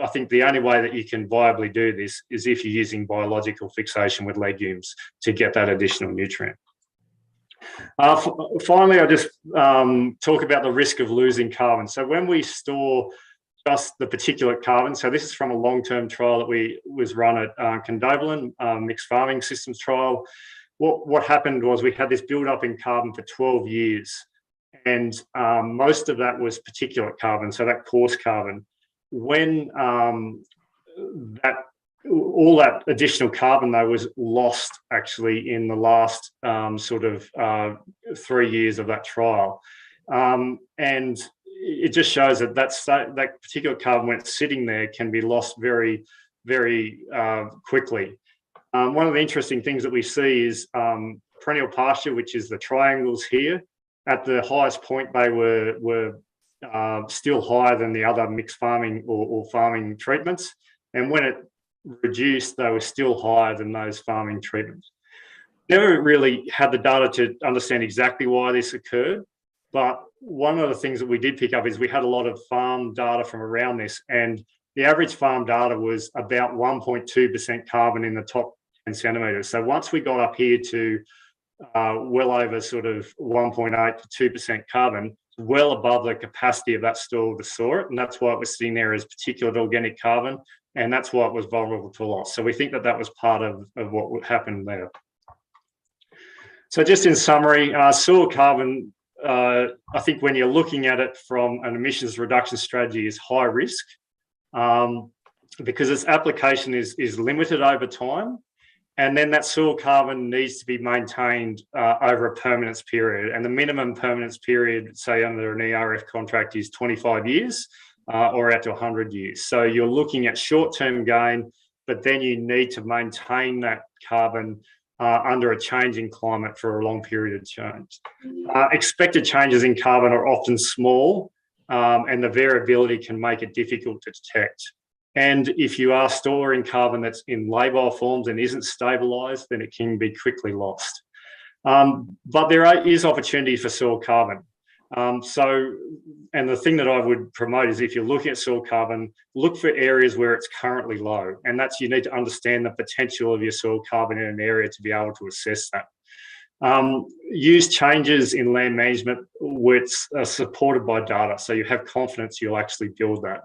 think the only way that you can viably do this is if you're using biological fixation with legumes to get that additional nutrient. Finally, I'll just talk about the risk of losing carbon. So when we store just the particulate carbon, so this is from a long-term trial that was run at Condobolin, mixed farming systems trial. What happened was we had this build-up in carbon for 12 years. And most of that was particulate carbon, so that coarse carbon. When all that additional carbon, though, was lost actually in the last 3 years of that trial. And it just shows that that particular carbon, when it's sitting there, can be lost very, very quickly. One of the interesting things that we see is perennial pasture, which is the triangles here. At the highest point, they were still higher than the other mixed farming or farming treatments. And when it reduced, they were still higher than those farming treatments. Never really had the data to understand exactly why this occurred. But one of the things that we did pick up is we had a lot of farm data from around this. And the average farm data was about 1.2% carbon in the top 10 centimetres. So once we got up here to well over sort of 1.8 to 2% carbon, well above the capacity of that soil to store it. And that's why it was sitting there as particulate organic carbon. And that's why it was vulnerable to loss. So we think that that was part of what happened there. So just in summary, soil carbon, I think when you're looking at it from an emissions reduction strategy, is high risk because its application is limited over time. And then that soil carbon needs to be maintained over a permanence period. And the minimum permanence period, say under an ERF contract, is 25 years or out to 100 years. So you're looking at short-term gain, but then you need to maintain that carbon under a changing climate for a long period of change. Expected changes in carbon are often small, and the variability can make it difficult to detect. And if you are storing carbon that's in labile forms and isn't stabilised, then it can be quickly lost. But there is opportunity for soil carbon. And the thing that I would promote is if you're looking at soil carbon, look for areas where it's currently low. And that's, you need to understand the potential of your soil carbon in an area to be able to assess that. Use changes in land management which are supported by data, so you have confidence you'll actually build that.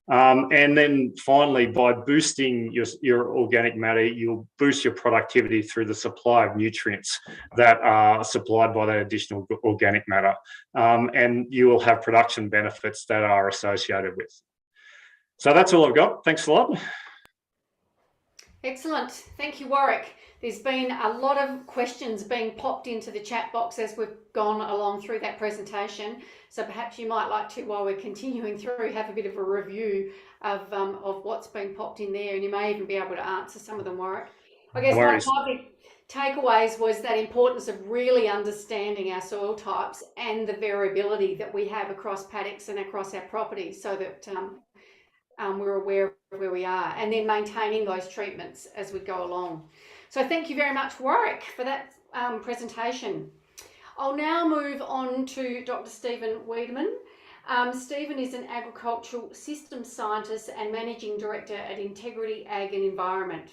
And then finally, by boosting your organic matter, you'll boost your productivity through the supply of nutrients that are supplied by that additional organic matter. And you will have production benefits that are associated with. So that's all I've got. Thanks a lot. Excellent. Thank you, Warwick. There's been a lot of questions being popped into the chat box as we've gone along through that presentation. So perhaps you might like to, while we're continuing through, have a bit of a review of what's been popped in there, and you may even be able to answer some of them, Warwick. I guess my big takeaways was that importance of really understanding our soil types and the variability that we have across paddocks and across our properties, so that we're aware of where we are, and then maintaining those treatments as we go along. So thank you very much, Warwick, for that presentation. I'll now move on to Dr. Stephen Wiedemann. Stephen is an agricultural systems scientist and managing director at Integrity Ag and Environment.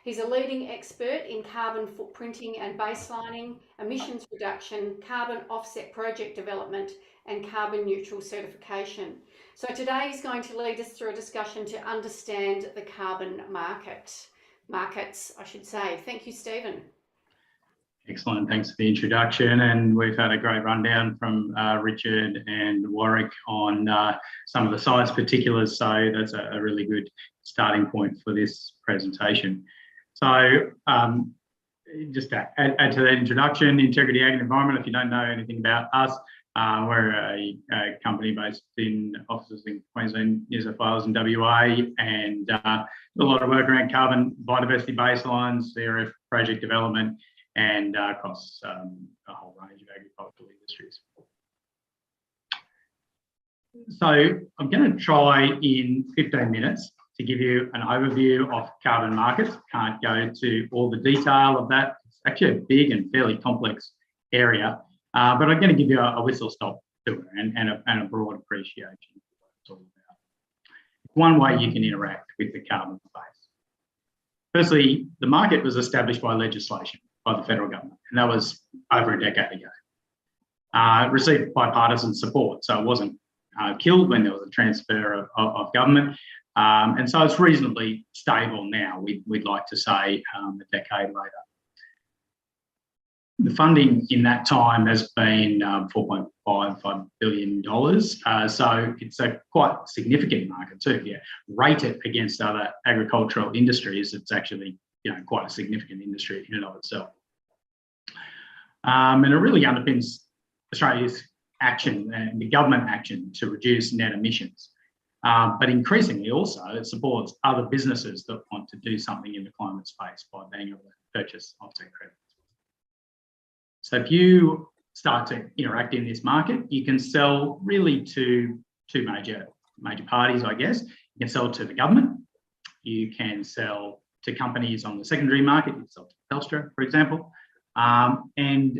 He's a leading expert in carbon footprinting and baselining, emissions reduction, carbon offset project development, and carbon neutral certification. So today he's going to lead us through a discussion to understand the carbon markets, I should say. Thank you, Stephen. Excellent, thanks for the introduction, and we've had a great rundown from Richard and Warwick on some of the science particulars, so that's a really good starting point for this presentation. So just to add to that introduction, Integrity Ag and Environment, if you don't know anything about us, we're a company based in offices in Queensland, New South Wales and WA, and a lot of work around carbon biodiversity baselines, CRF project development, and across a whole range of agricultural industries. So I'm going to try in 15 minutes to give you an overview of carbon markets. Can't go to all the detail of that. It's actually a big and fairly complex area, but I'm going to give you a whistle-stop tour and a broad appreciation of what it's all about. One way you can interact with the carbon space. Firstly, the market was established by legislation by the federal government, and that was over a decade ago. It received bipartisan support, so it wasn't killed when there was a transfer of government, and so it's reasonably stable now, we'd like to say, a decade later. The funding in that time has been $4.55 billion, so it's a quite significant market too. If you rate it against other agricultural industries, it's actually quite a significant industry in and of itself. And it really underpins Australia's action and the government action to reduce net emissions. But increasingly also it supports other businesses that want to do something in the climate space by being able to purchase offset credits. So if you start to interact in this market, you can sell really to two major parties, I guess. You can sell to the government, you can sell to companies on the secondary market, you can sell to Telstra, for example. And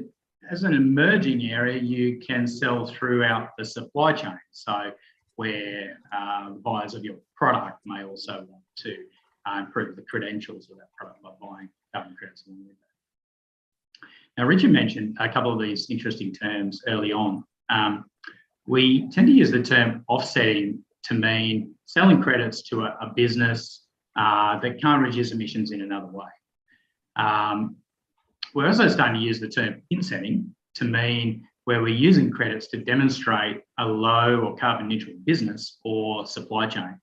as an emerging area, you can sell throughout the supply chain. So where buyers of your product may also want to improve the credentials of that product by buying carbon credits along with that. Now, Richard mentioned a couple of these interesting terms early on. We tend to use the term offsetting to mean selling credits to a business that can't reduce emissions in another way. We're also starting to use the term insetting to mean where we're using credits to demonstrate a low or carbon neutral business or supply chain.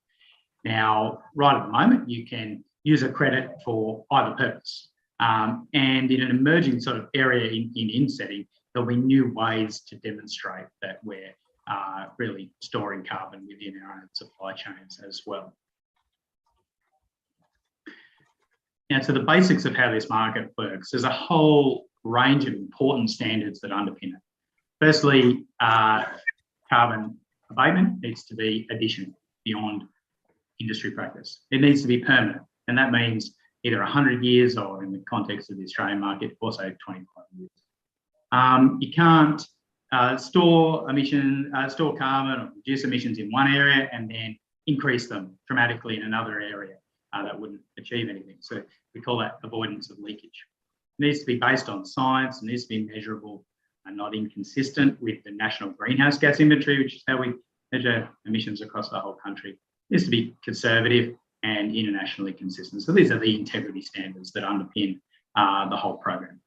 Now, right at the moment, you can use a credit for either purpose. And in an emerging sort of area in insetting, there'll be new ways to demonstrate that we're really storing carbon within our own supply chains as well. Now, to the basics of how this market works, there's a whole range of important standards that underpin it. Firstly, carbon abatement needs to be additional beyond industry practice. It needs to be permanent, and that means either 100 years or, in the context of the Australian market, also 25 years. You can't store carbon or reduce emissions in one area and then increase them dramatically in another area. That wouldn't achieve anything. So we call that avoidance of leakage. It needs to be based on science, it needs to be measurable and not inconsistent with the National Greenhouse Gas Inventory, which is how we measure emissions across the whole country. It needs to be conservative and internationally consistent. So these are the integrity standards that underpin the whole program.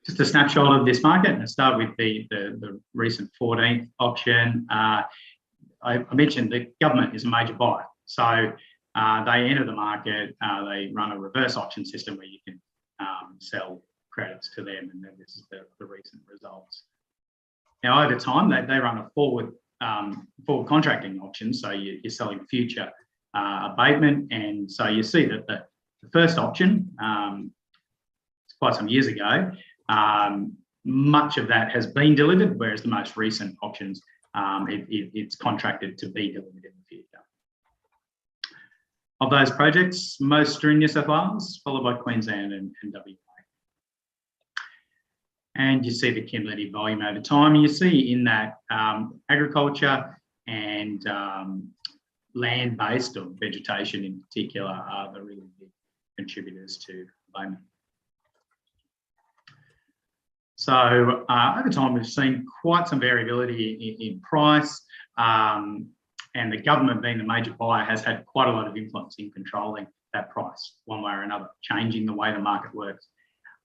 Just a snapshot of this market, and I'll start with the recent 14th auction. I mentioned the government is a major buyer. So they enter the market, they run a reverse auction system where you can sell credits to them, and then this is the recent results. Now, over time, they run a forward contracting auction, so you're selling future abatement, and so you see that the first auction, quite some years ago, much of that has been delivered, whereas the most recent auctions, it's contracted to be delivered in the future. Of those projects, most are in New South Wales, followed by Queensland and WA. And you see the cumulative volume over time. You see in that agriculture and land-based or vegetation in particular are the really big contributors to abatement. So over time, we've seen quite some variability in price, and the government, being the major buyer, has had quite a lot of influence in controlling that price one way or another, changing the way the market works.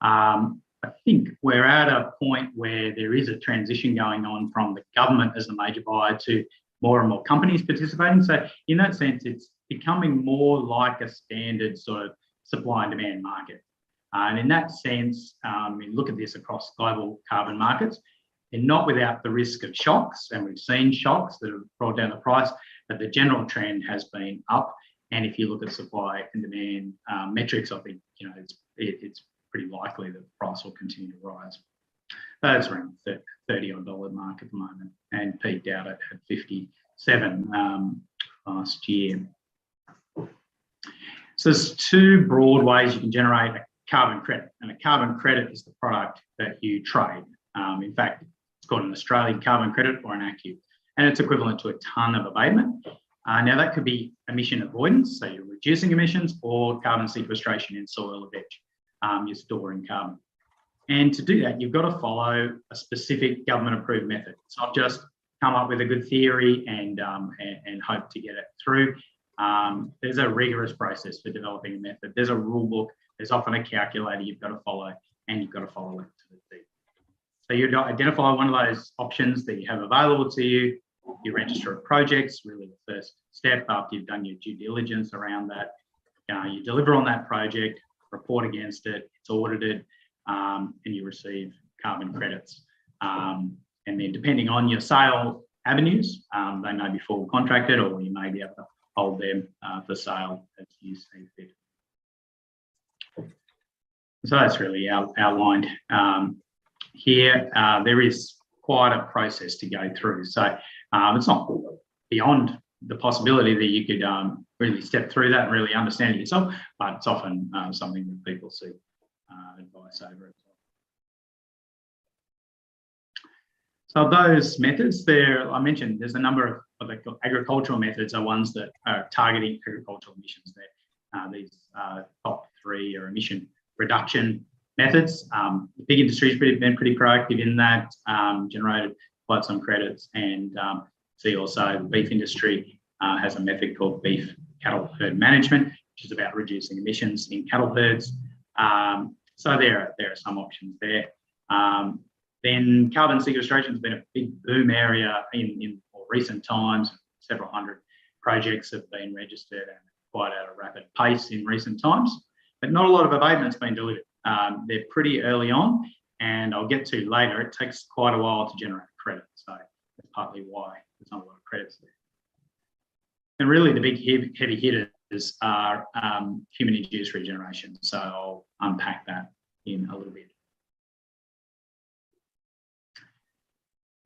I think we're at a point where there is a transition going on from the government as the major buyer to more and more companies participating. So in that sense, it's becoming more like a standard sort of supply and demand market. And in that sense, we look at this across global carbon markets, and not without the risk of shocks. And we've seen shocks that have brought down the price, but the general trend has been up. And if you look at supply and demand metrics, I think it's pretty likely that the price will continue to rise. That's around $30 mark at the moment, and peaked out at 57 last year. So there's two broad ways you can generate a carbon credit, and a carbon credit is the product that you trade. In fact, it's called an Australian carbon credit or an ACCU, and it's equivalent to a tonne of abatement. Now that could be emission avoidance, so you're reducing emissions, or carbon sequestration in soil or veg. You're storing carbon. And to do that, you've got to follow a specific government-approved method. It's not just come up with a good theory and hope to get it through. There's a rigorous process for developing a method. There's a rule book. There's often a calculator you've got to follow, and you've got to follow it to the T. So you identify one of those options that you have available to you. You register a project, really the first step after you've done your due diligence around that. You deliver on that project, report against it, it's audited, and you receive carbon credits. And then depending on your sale avenues, they may be full contracted, or you may be able to hold them for sale as you see fit. So that's really outlined here. There is quite a process to go through. So it's not beyond the possibility that you could really step through that and really understand it yourself, but it's often something that people seek advice over as well. So those methods there, I mentioned there's a number of agricultural methods are ones that are targeting agricultural emissions there. These top three are emission reduction methods. The big industry has been pretty proactive in that, generated quite some credits, and see also the beef industry has a method called beef cattle herd management, which is about reducing emissions in cattle herds. So there are some options there. Then carbon sequestration has been a big boom area in more recent times. Several hundred projects have been registered and quite at a rapid pace in recent times, but not a lot of abatement's been delivered. They're pretty early on, and I'll get to later, it takes quite a while to generate credit. So that's partly why there's not a lot of credits there. And really the big heavy hitters are human-induced regeneration. So I'll unpack that in a little bit.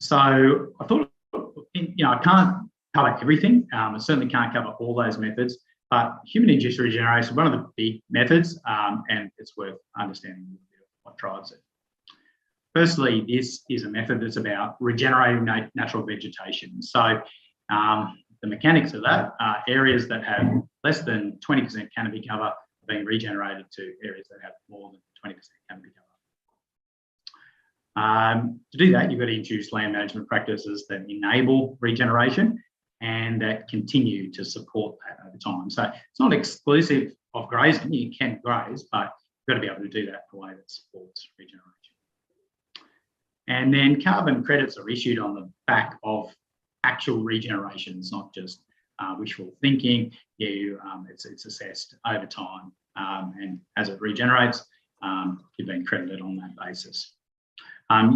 So I thought, I can't cover everything. I certainly can't cover all those methods, but human-induced regeneration is one of the big methods, and it's worth understanding a little bit of what drives it. Firstly, this is a method that's about regenerating natural vegetation. So the mechanics of that are areas that have less than 20% canopy cover, being regenerated to areas that have more than 20% canopy cover. To do that, you've got to introduce land management practices that enable regeneration and that continue to support that over time. So it's not exclusive of grazing. You can graze, but you've got to be able to do that in a way that supports regeneration. And then carbon credits are issued on the back of actual regenerations, not just wishful thinking. It's assessed over time, and as it regenerates, you've been credited on that basis.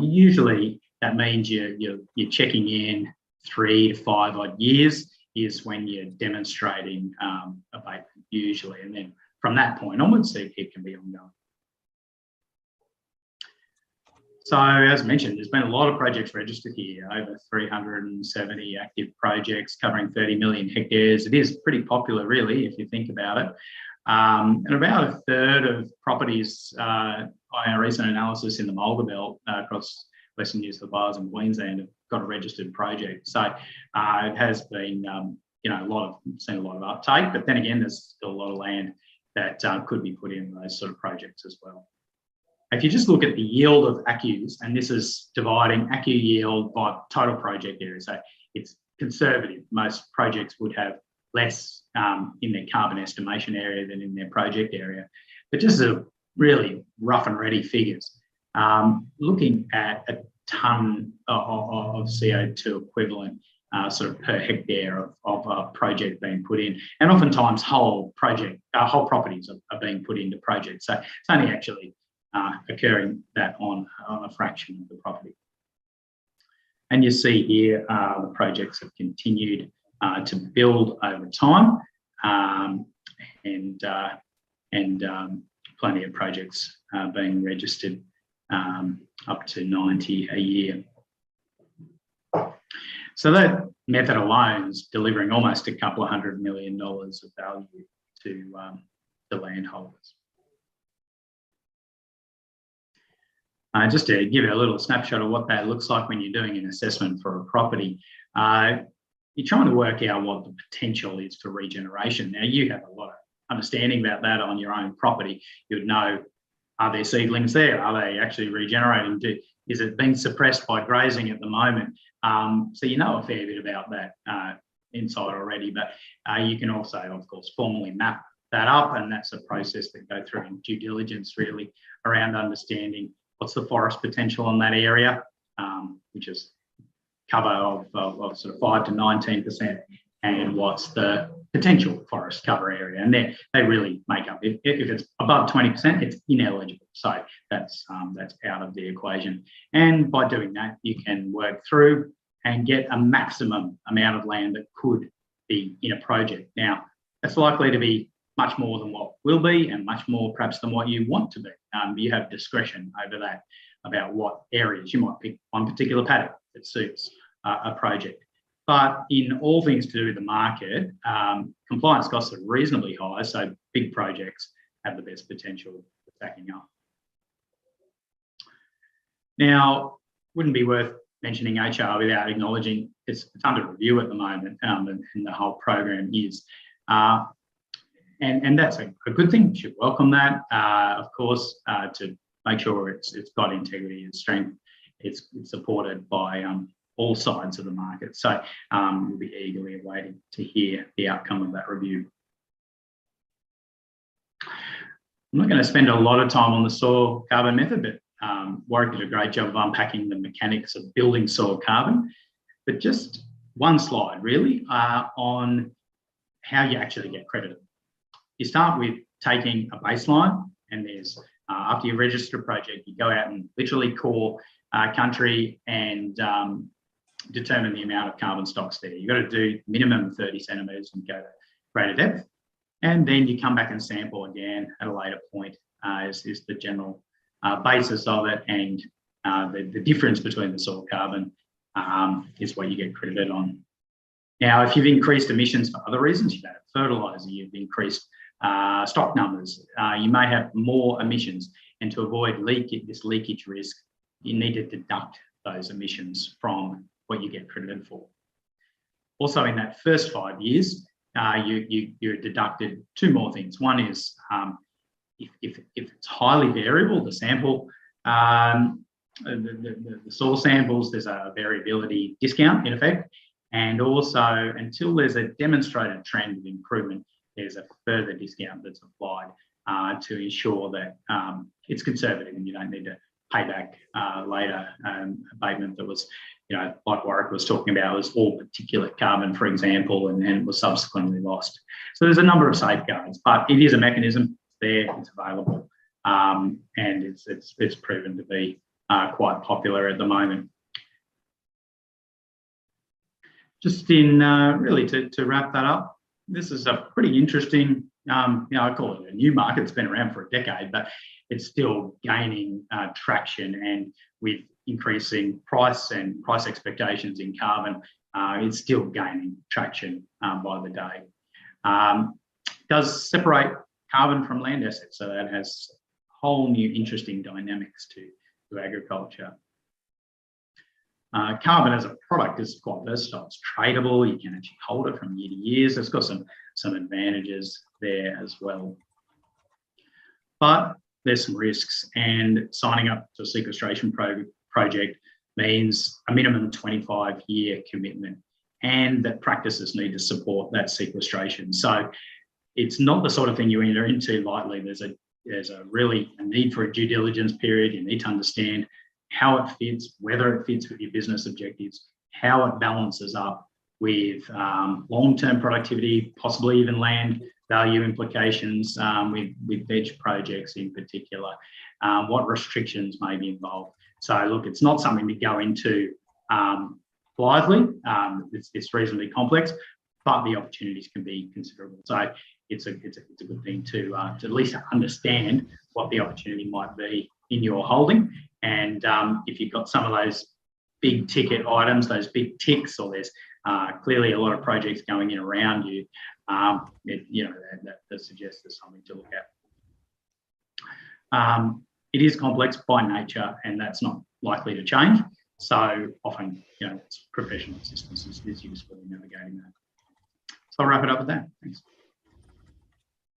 Usually that means you're checking in 3 to 5 odd years is when you're demonstrating abatement usually, and then from that point onwards it can be ongoing. So as mentioned, there's been a lot of projects registered here, over 370 active projects covering 30 million hectares. It is pretty popular really, if you think about it. And about a third of properties by our recent analysis in the Mulga Belt across Western New South Wales and Queensland have got a registered project. So it has been, seen a lot of uptake, but then again, there's still a lot of land that could be put in those sort of projects as well. If you just look at the yield of ACCUs, and this is dividing ACCU yield by total project area, so it's conservative. Most projects would have less in their carbon estimation area than in their project area. But just as a really rough and ready figures, looking at a tonne of CO2 equivalent sort of per hectare of a project being put in, and oftentimes whole properties are being put into projects. So it's only actually occurring that on a fraction of the property. And you see here the projects have continued to build over time, and plenty of projects being registered, up to 90 a year. So that method alone is delivering almost a couple of $100 million of value to landholders. Just to give you a little snapshot of what that looks like when you're doing an assessment for a property, you're trying to work out what the potential is for regeneration. Now, you have a lot of understanding about that on your own property. You would know, are there seedlings there? Are they actually regenerating? Is it being suppressed by grazing at the moment? So you know a fair bit about that inside already, but you can also, of course, formally map that up, and that's a process that go through in due diligence really around understanding what's the forest potential in that area, which is cover of sort of 5 to 19%, and what's the potential forest cover area. And they really make up, if it's above 20%, it's ineligible. So that's out of the equation. And by doing that, you can work through and get a maximum amount of land that could be in a project. Now, that's likely to be much more than what will be, and much more perhaps than what you want to be. You have discretion over that, about what areas. You might pick one particular paddock that suits a project. But in all things to do with the market, compliance costs are reasonably high, so big projects have the best potential for stacking up. Now, wouldn't be worth mentioning HR without acknowledging it's under review at the moment, and the whole program is. And that's a good thing. You should welcome that, of course, to make sure it's got integrity and strength. It's supported by all sides of the market. So we'll be eagerly awaiting to hear the outcome of that review. I'm not going to spend a lot of time on the soil carbon method, but Warwick did a great job of unpacking the mechanics of building soil carbon. But just one slide really on how you actually get credited. You start with taking a baseline, and there's after you register a project, you go out and literally core country and determine the amount of carbon stocks there. You've got to do minimum 30 centimetres and go to greater depth. And then you come back and sample again at a later point, is the general basis of it. And the difference between the soil carbon is what you get credited on. Now, if you've increased emissions for other reasons, you've added fertiliser, you've increased stock numbers, you may have more emissions. And to avoid this leakage risk, you need to deduct those emissions from what you get credited for. Also, in that first 5 years, you're deducted two more things. One is if it's highly variable, the sample, the soil samples, there's a variability discount in effect. And also, until there's a demonstrated trend of improvement, there's a further discount that's applied to ensure that it's conservative and you don't need to pay back later. Abatement that was, like Warwick was talking about, was all particulate carbon, for example, and then was subsequently lost. So there's a number of safeguards, but it is a mechanism. It's there, it's available, and it's proven to be quite popular at the moment. Just in really to wrap that up, this is a pretty interesting, I call it a new market. It's been around for a decade, but it's still gaining traction, and with increasing price and price expectations in carbon, it's still gaining traction by the day. It does separate carbon from land assets, so that has whole new interesting dynamics to agriculture. Carbon as a product is quite versatile. It's tradable. You can actually hold it from year to year. So it's got some advantages there as well. But there's some risks, and signing up to a sequestration project means a minimum 25-year commitment, and that practices need to support that sequestration. So it's not the sort of thing you enter into lightly. There's a really a need for a due diligence period. You need to understand how it fits, whether it fits with your business objectives, how it balances up with long-term productivity, possibly even land value implications with veg projects in particular, what restrictions may be involved. So look, it's not something to go into blithely. It's reasonably complex, but the opportunities can be considerable. So it's a good thing to at least understand what the opportunity might be in your holding. And if you've got some of those big ticket items, those big ticks, or there's clearly a lot of projects going in around you, that suggests there's something to look at. It is complex by nature, and that's not likely to change. So often, it's professional assistance is useful in navigating that. So I'll wrap it up with that. Thanks.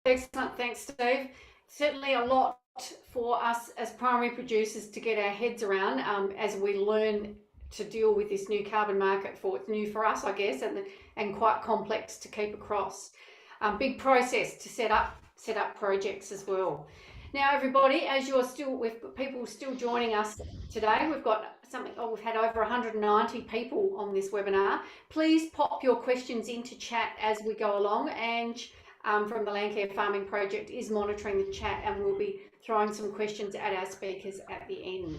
Excellent. Thanks, Steve. Certainly a lot for us as primary producers to get our heads around as we learn to deal with this new carbon market. It's new for us, I guess, and quite complex to keep across. Big process to set up projects as well. Now, everybody, as you're still with people still joining us today, we've got we've had over 190 people on this webinar. Please pop your questions into chat as we go along, and from the Landcare Farming Project is monitoring the chat, and we'll be throwing some questions at our speakers at the end.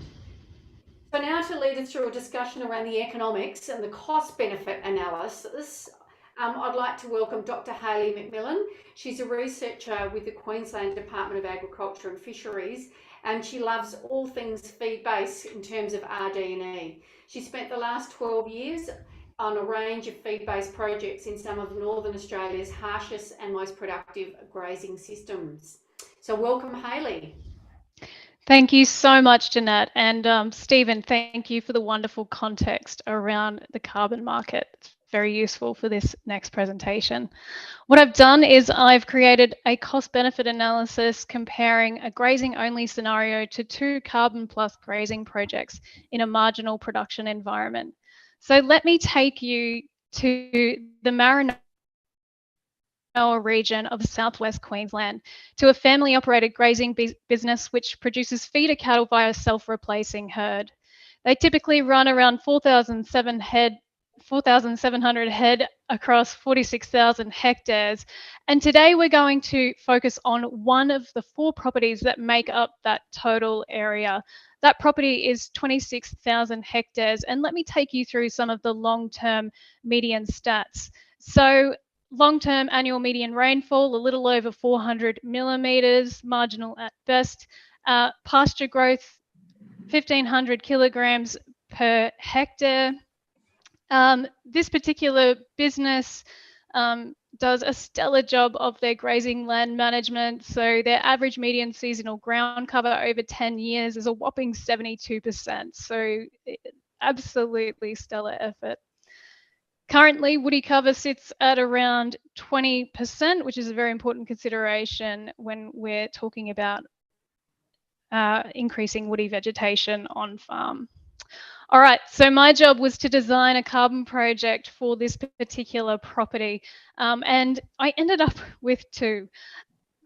So now to lead us through a discussion around the economics and the cost-benefit analysis, I'd like to welcome Dr. Hayley McMillan. She's a researcher with the Queensland Department of Agriculture and Fisheries, and she loves all things feed-based in terms of RD&E. She spent the last 12 years on a range of feed-based projects in some of Northern Australia's harshest and most productive grazing systems. So welcome, Hayley. Thank you so much, Jeanette. And Stephen, thank you for the wonderful context around the carbon market. It's very useful for this next presentation. What I've done is I've created a cost-benefit analysis comparing a grazing-only scenario to 2 carbon plus grazing projects in a marginal production environment. So let me take you to the Maranoa region of southwest Queensland, to a family-operated grazing business which produces feeder cattle via self-replacing herd. They typically run around 4,700 head across 46,000 hectares. And today we're going to focus on one of the 4 properties that make up that total area. That property is 26,000 hectares. And let me take you through some of the long-term median stats. So long-term annual median rainfall, a little over 400 millimetres, marginal at best. Pasture growth, 1,500 kilograms per hectare. This particular business does a stellar job of their grazing land management. So their average median seasonal ground cover over 10 years is a whopping 72%. So absolutely stellar effort. Currently, woody cover sits at around 20%, which is a very important consideration when we're talking about increasing woody vegetation on farm. All right, so my job was to design a carbon project for this particular property, and I ended up with two.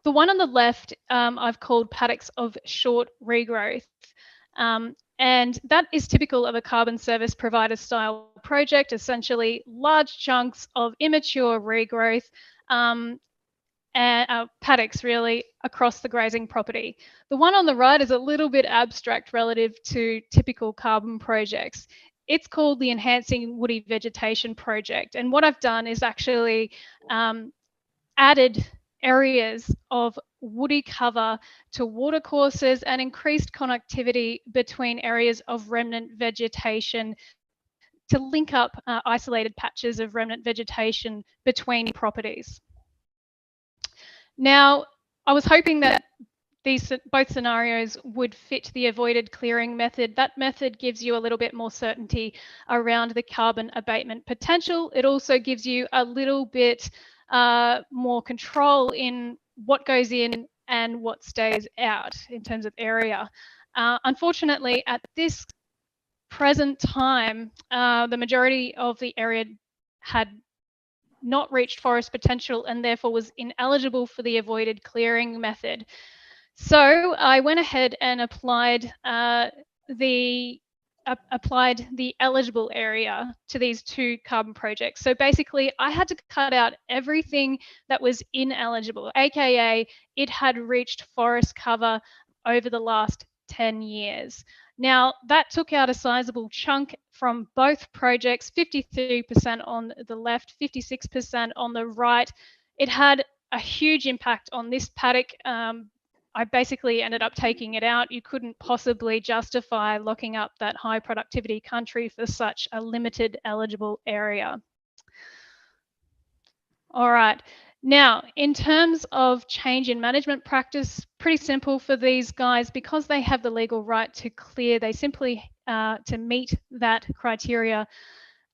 The one on the left I've called paddocks of short regrowth. And that is typical of a carbon service provider style project, essentially large chunks of immature regrowth and paddocks really across the grazing property. The one on the right is a little bit abstract relative to typical carbon projects. It's called the Enhancing Woody Vegetation Project. And what I've done is actually added areas of woody cover to watercourses and increased connectivity between areas of remnant vegetation to link up isolated patches of remnant vegetation between properties. Now, I was hoping that both scenarios would fit the avoided clearing method. That method gives you a little bit more certainty around the carbon abatement potential. It also gives you a little bit more control in what goes in and what stays out in terms of area. Unfortunately, at this present time, the majority of the area had not reached forest potential and therefore was ineligible for the avoided clearing method. So I went ahead and applied the eligible area to these two carbon projects. So basically, I had to cut out everything that was ineligible, aka it had reached forest cover over the last 10 years. Now, that took out a sizable chunk from both projects, 53% on the left, 56% on the right. It had a huge impact on this paddock. I basically ended up taking it out. You couldn't possibly justify locking up that high productivity country for such a limited eligible area. All right. Now, in terms of change in management practice, pretty simple for these guys because they have the legal right to clear. They simply, to meet that criteria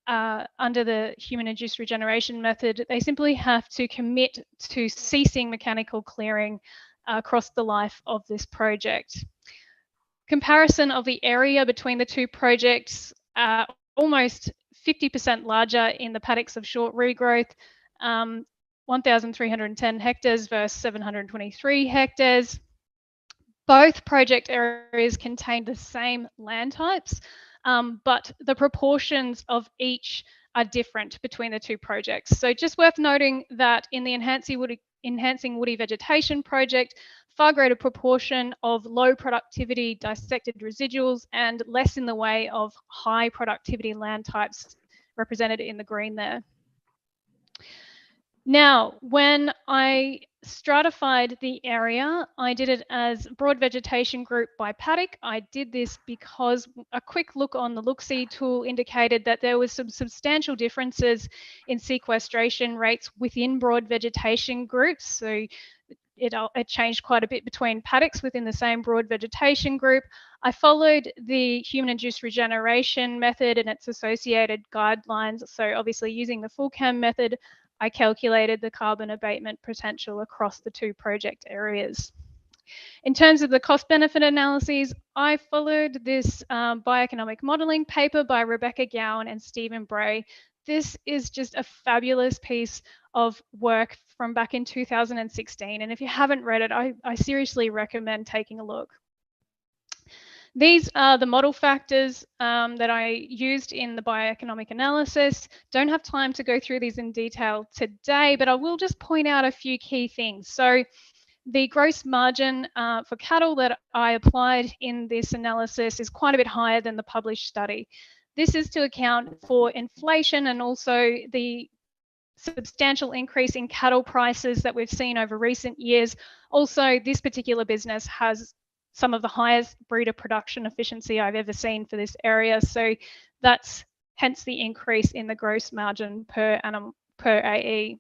under the human-induced regeneration method, they simply have to commit to ceasing mechanical clearing across the life of this project. Comparison of the area between the two projects, almost 50% larger in the paddocks of short regrowth, 1,310 hectares versus 723 hectares. Both project areas contain the same land types, but the proportions of each are different between the two projects. So just worth noting that in the Enhancing Woody Vegetation project, far greater proportion of low productivity dissected residuals and less in the way of high productivity land types represented in the green there. Now, when I stratified the area, I did it as broad vegetation group by paddock. I did this because a quick look on the look-see tool indicated that there was some substantial differences in sequestration rates within broad vegetation groups. So it changed quite a bit between paddocks within the same broad vegetation group. I followed the human-induced regeneration method and its associated guidelines. So obviously using the full cam method, I calculated the carbon abatement potential across the two project areas. In terms of the cost benefit analyses, I followed this bioeconomic modelling paper by Rebecca Gowan and Stephen Bray. This is just a fabulous piece of work from back in 2016. And if you haven't read it, I seriously recommend taking a look. These are the model factors that I used in the bioeconomic analysis. Don't have time to go through these in detail today, but I will just point out a few key things. So the gross margin for cattle that I applied in this analysis is quite a bit higher than the published study. This is to account for inflation and also the substantial increase in cattle prices that we've seen over recent years. Also, this particular business has some of the highest breeder production efficiency I've ever seen for this area. So that's hence the increase in the gross margin per annum per AE.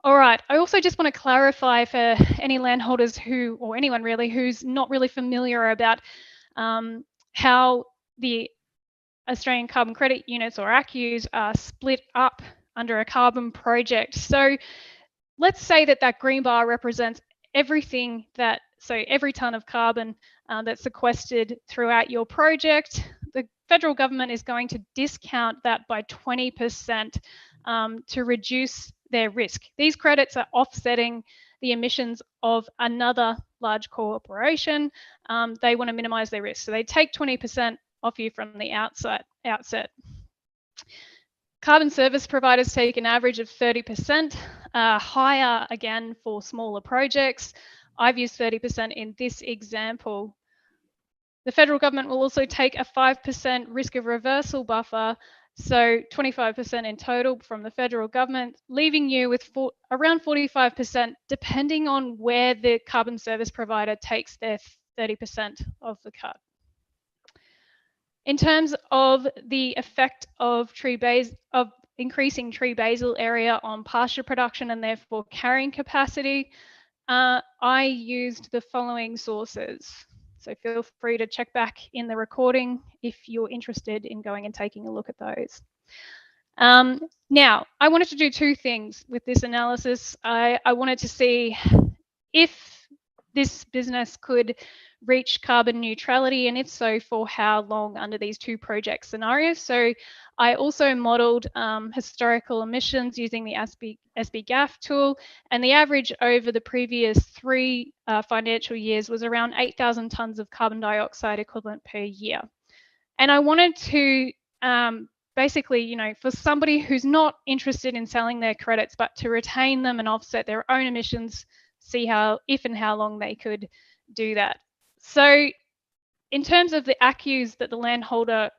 All right, I also just want to clarify for any landholders who, or anyone really, who's not really familiar about how the Australian carbon credit units, or ACCUs, are split up under a carbon project. So let's say that that green bar represents everything that, so every tonne of carbon that's sequestered throughout your project. The federal government is going to discount that by 20% to reduce their risk. These credits are offsetting the emissions of another large corporation. They want to minimize their risk. So they take 20% off you from the outset. Carbon service providers take an average of 30%, higher again for smaller projects. I've used 30% in this example. The federal government will also take a 5% risk of reversal buffer, so 25% in total from the federal government, leaving you with around 45%, depending on where the carbon service provider takes their 30% of the cut. In terms of the effect of increasing tree basal area on pasture production and therefore carrying capacity, I used the following sources. So feel free to check back in the recording if you're interested in going and taking a look at those. Now, I wanted to do two things with this analysis. I wanted to see if this business could reach carbon neutrality, and if so, for how long under these two project scenarios. So I also modeled historical emissions using the SBGAF tool, and the average over the previous 3 financial years was around 8,000 tonnes of carbon dioxide equivalent per year. And I wanted to basically, you know, for somebody who's not interested in selling their credits, but to retain them and offset their own emissions, see how, if and how long they could do that. So in terms of the ACCUs that the landholder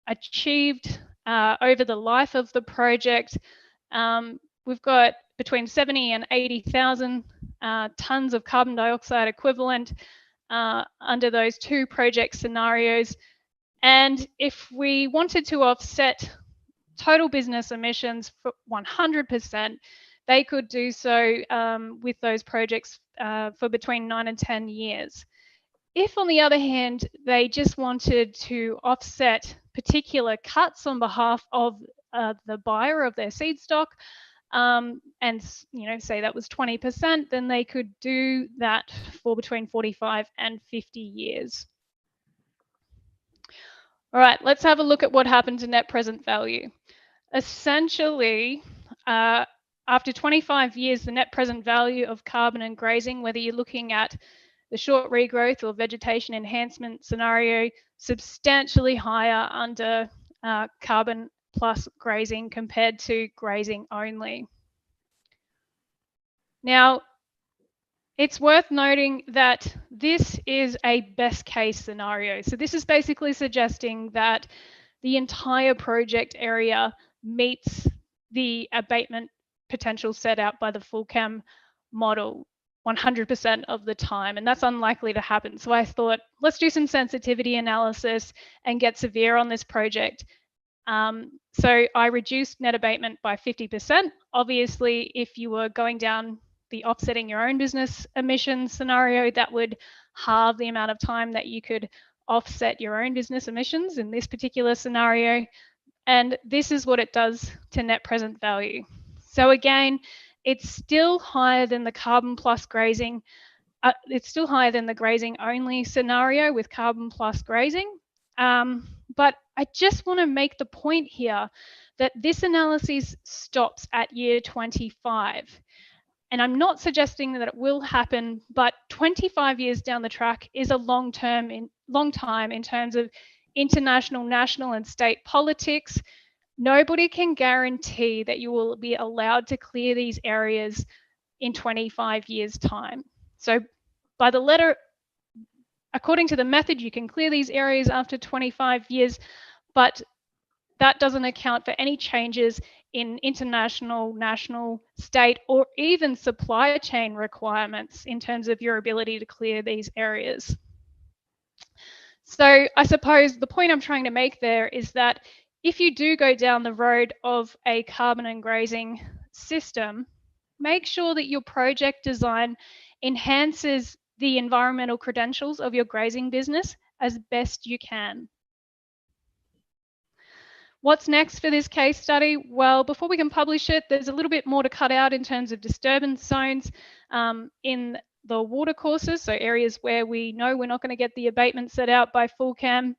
achieved over the life of the project, we've got between 70 and 80,000 tonnes of carbon dioxide equivalent under those two project scenarios. And if we wanted to offset total business emissions for 100%, they could do so with those projects for between 9 and 10 years. If, on the other hand, they just wanted to offset particular cuts on behalf of the buyer of their seed stock, and say that was 20%, then they could do that for between 45 and 50 years. All right, let's have a look at what happened to net present value. Essentially, after 25 years, the net present value of carbon and grazing, whether you're looking at the short regrowth or vegetation enhancement scenario, substantially higher under carbon plus grazing compared to grazing only. Now, it's worth noting that this is a best case scenario. So this is basically suggesting that the entire project area meets the abatement potential set out by the FullChem model 100% of the time, and that's unlikely to happen. So I thought, let's do some sensitivity analysis and get severe on this project. So I reduced net abatement by 50%. Obviously, if you were going down the offsetting your own business emissions scenario, that would halve the amount of time that you could offset your own business emissions in this particular scenario. And this is what it does to net present value. So again, it's still higher than the carbon plus grazing. It's still higher than the grazing only scenario with carbon plus grazing. But I just want to make the point here that this analysis stops at year 25. And I'm not suggesting that it will happen, but 25 years down the track is a long time in terms of international, national, and state politics. Nobody can guarantee that you will be allowed to clear these areas in 25 years' time. So by the letter, according to the method, you can clear these areas after 25 years, but that doesn't account for any changes in international, national, state, or even supply chain requirements in terms of your ability to clear these areas. So I suppose the point I'm trying to make there is that if you do go down the road of a carbon and grazing system, make sure that your project design enhances the environmental credentials of your grazing business as best you can. What's next for this case study? Well, before we can publish it, there's a little bit more to cut out in terms of disturbance zones in the watercourses, so areas where we know we're not going to get the abatement set out by FullCam.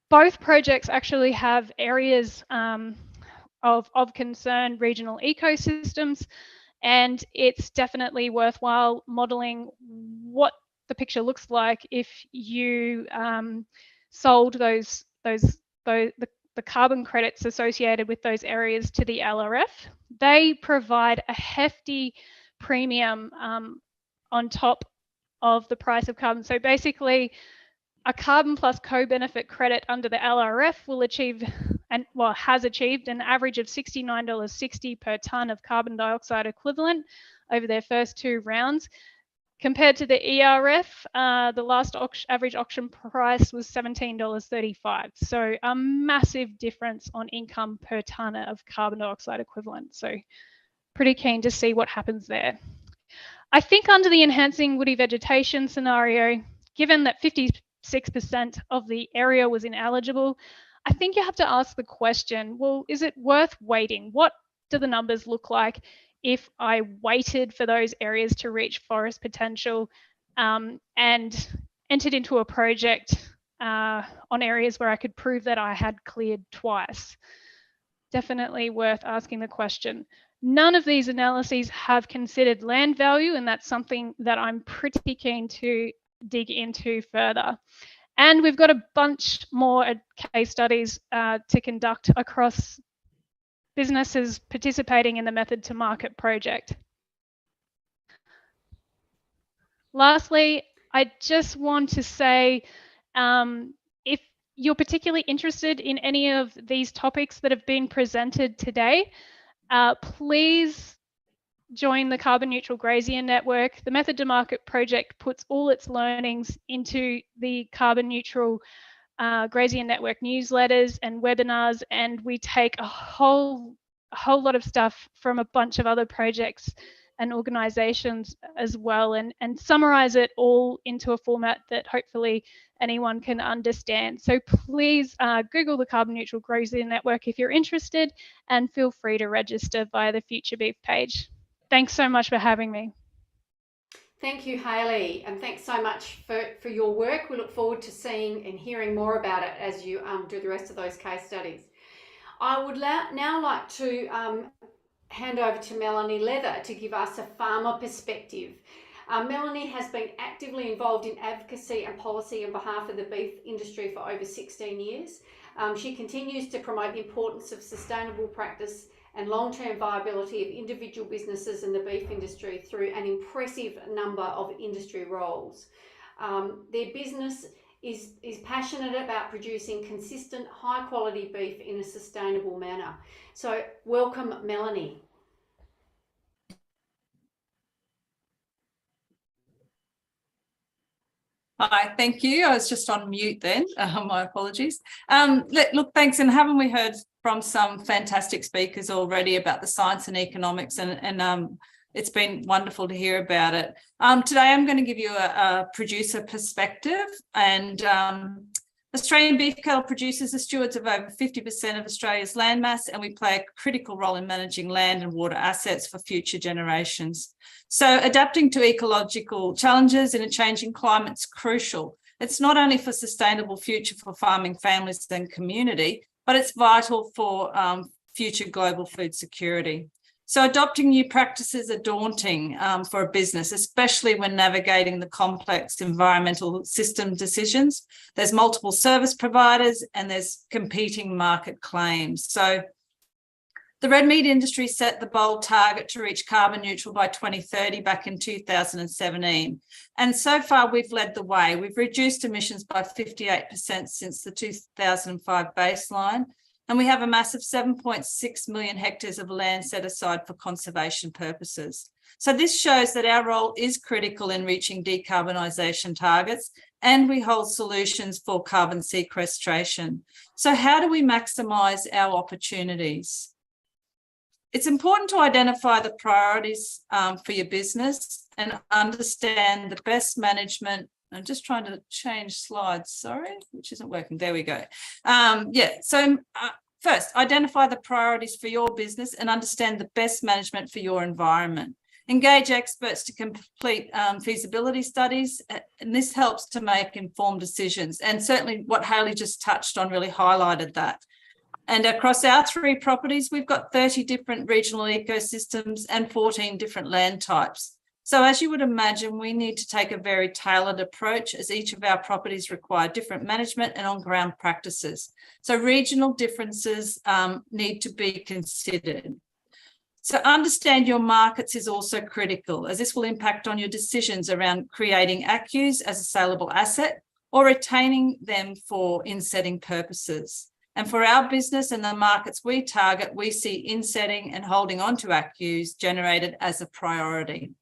Both projects actually have areas of concern, regional ecosystems, and it's definitely worthwhile modelling what the picture looks like if you sold the carbon credits associated with those areas to the LRF. They provide a hefty premium on top of the price of carbon. So basically, a carbon plus co-benefit credit under the LRF will achieve, and well, has achieved an average of $69.60 per tonne of carbon dioxide equivalent over their first 2 rounds. Compared to the ERF, the last average auction price was $17.35. So a massive difference on income per tonne of carbon dioxide equivalent. So pretty keen to see what happens there. I think under the enhancing woody vegetation scenario, given that 56% of the area was ineligible, I think you have to ask the question, well, is it worth waiting? What do the numbers look like if I waited for those areas to reach forest potential and entered into a project on areas where I could prove that I had cleared twice? Definitely worth asking the question. None of these analyses have considered land value, and that's something that I'm pretty keen to dig into further. And we've got a bunch more case studies to conduct across businesses participating in the Method to Market project. Lastly, I just want to say, if you're particularly interested in any of these topics that have been presented today, please join the Carbon Neutral Grazing Network. The Method to Market project puts all its learnings into the Carbon Neutral Grazing Network newsletters and webinars, and we take a whole lot of stuff from a bunch of other projects and organizations as well, and summarize it all into a format that hopefully anyone can understand. So please Google the Carbon Neutral Grazing Network if you're interested, and feel free to register via the Future Beef page. Thanks so much for having me. Thank you, Hayley, and thanks so much for your work. We look forward to seeing and hearing more about it as you do the rest of those case studies. I would now like to hand over to Melanie Leather to give us a farmer perspective. Melanie has been actively involved in advocacy and policy on behalf of the beef industry for over 16 years. She continues to promote the importance of sustainable practice and long-term viability of individual businesses in the beef industry through an impressive number of industry roles. Their business is passionate about producing consistent, high-quality beef in a sustainable manner. So welcome, Melanie. Hi, thank you. I was just on mute then. My apologies. Look, thanks. And haven't we heard from some fantastic speakers already about the science and economics, and it's been wonderful to hear about it. Today, I'm going to give you a producer perspective, and Australian beef cattle producers are stewards of over 50% of Australia's landmass, and we play a critical role in managing land and water assets for future generations. So adapting to ecological challenges in a changing climate is crucial. It's not only for sustainable future for farming families and community, but it's vital for future global food security. So adopting new practices are daunting for a business, especially when navigating the complex environmental system decisions. There's multiple service providers and there's competing market claims. So the red meat industry set the bold target to reach carbon neutral by 2030 back in 2017. And so far we've led the way. We've reduced emissions by 58% since the 2005 baseline. And we have a massive 7.6 million hectares of land set aside for conservation purposes. So this shows that our role is critical in reaching decarbonisation targets, and we hold solutions for carbon sequestration. So how do we maximise our opportunities? It's important to identify the priorities for your business and understand the best management I'm just trying to change slides, sorry, which isn't working. There we go. First, identify the priorities for your business and understand the best management for your environment. Engage experts to complete feasibility studies, and this helps to make informed decisions. And certainly what Hayley just touched on really highlighted that. And across our 3 properties, we've got 30 different regional ecosystems and 14 different land types. So as you would imagine, we need to take a very tailored approach, as each of our properties require different management and on-ground practices. So regional differences need to be considered. So understand your markets is also critical, as this will impact on your decisions around creating ACCUs as a saleable asset or retaining them for insetting purposes. And for our business and the markets we target, we see insetting and holding on to ACCUs generated as a priority.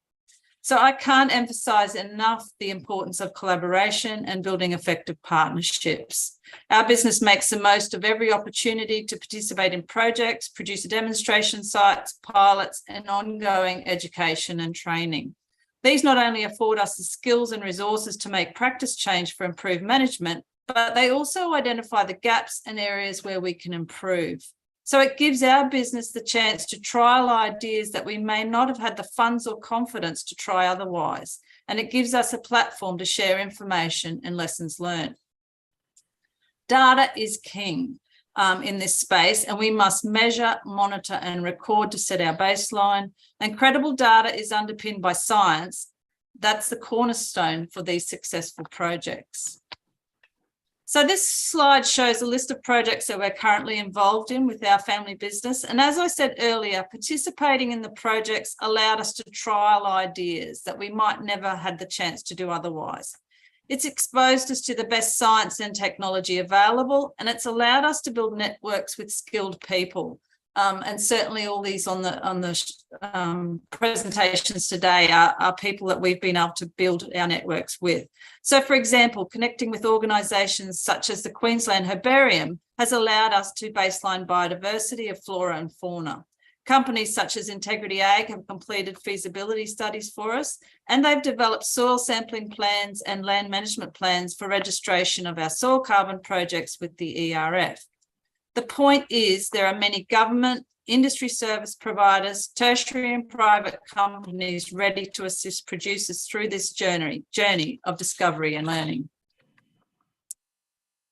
So I can't emphasize enough the importance of collaboration and building effective partnerships. Our business makes the most of every opportunity to participate in projects, produce demonstration sites, pilots, and ongoing education and training. These not only afford us the skills and resources to make practice change for improved management, but they also identify the gaps and areas where we can improve. So it gives our business the chance to trial ideas that we may not have had the funds or confidence to try otherwise. And it gives us a platform to share information and lessons learned. Data is king in this space, and we must measure, monitor, and record to set our baseline. And credible data is underpinned by science. That's the cornerstone for these successful projects. So this slide shows a list of projects that we're currently involved in with our family business. And as I said earlier, participating in the projects allowed us to trial ideas that we might never had the chance to do otherwise. It's exposed us to the best science and technology available, and it's allowed us to build networks with skilled people. And certainly all these on the presentations today are people that we've been able to build our networks with. So, for example, connecting with organisations such as the Queensland Herbarium has allowed us to baseline biodiversity of flora and fauna. Companies such as Integrity Ag have completed feasibility studies for us, and they've developed soil sampling plans and land management plans for registration of our soil carbon projects with the ERF. The point is there are many government, industry service providers, tertiary and private companies ready to assist producers through this journey of discovery and learning.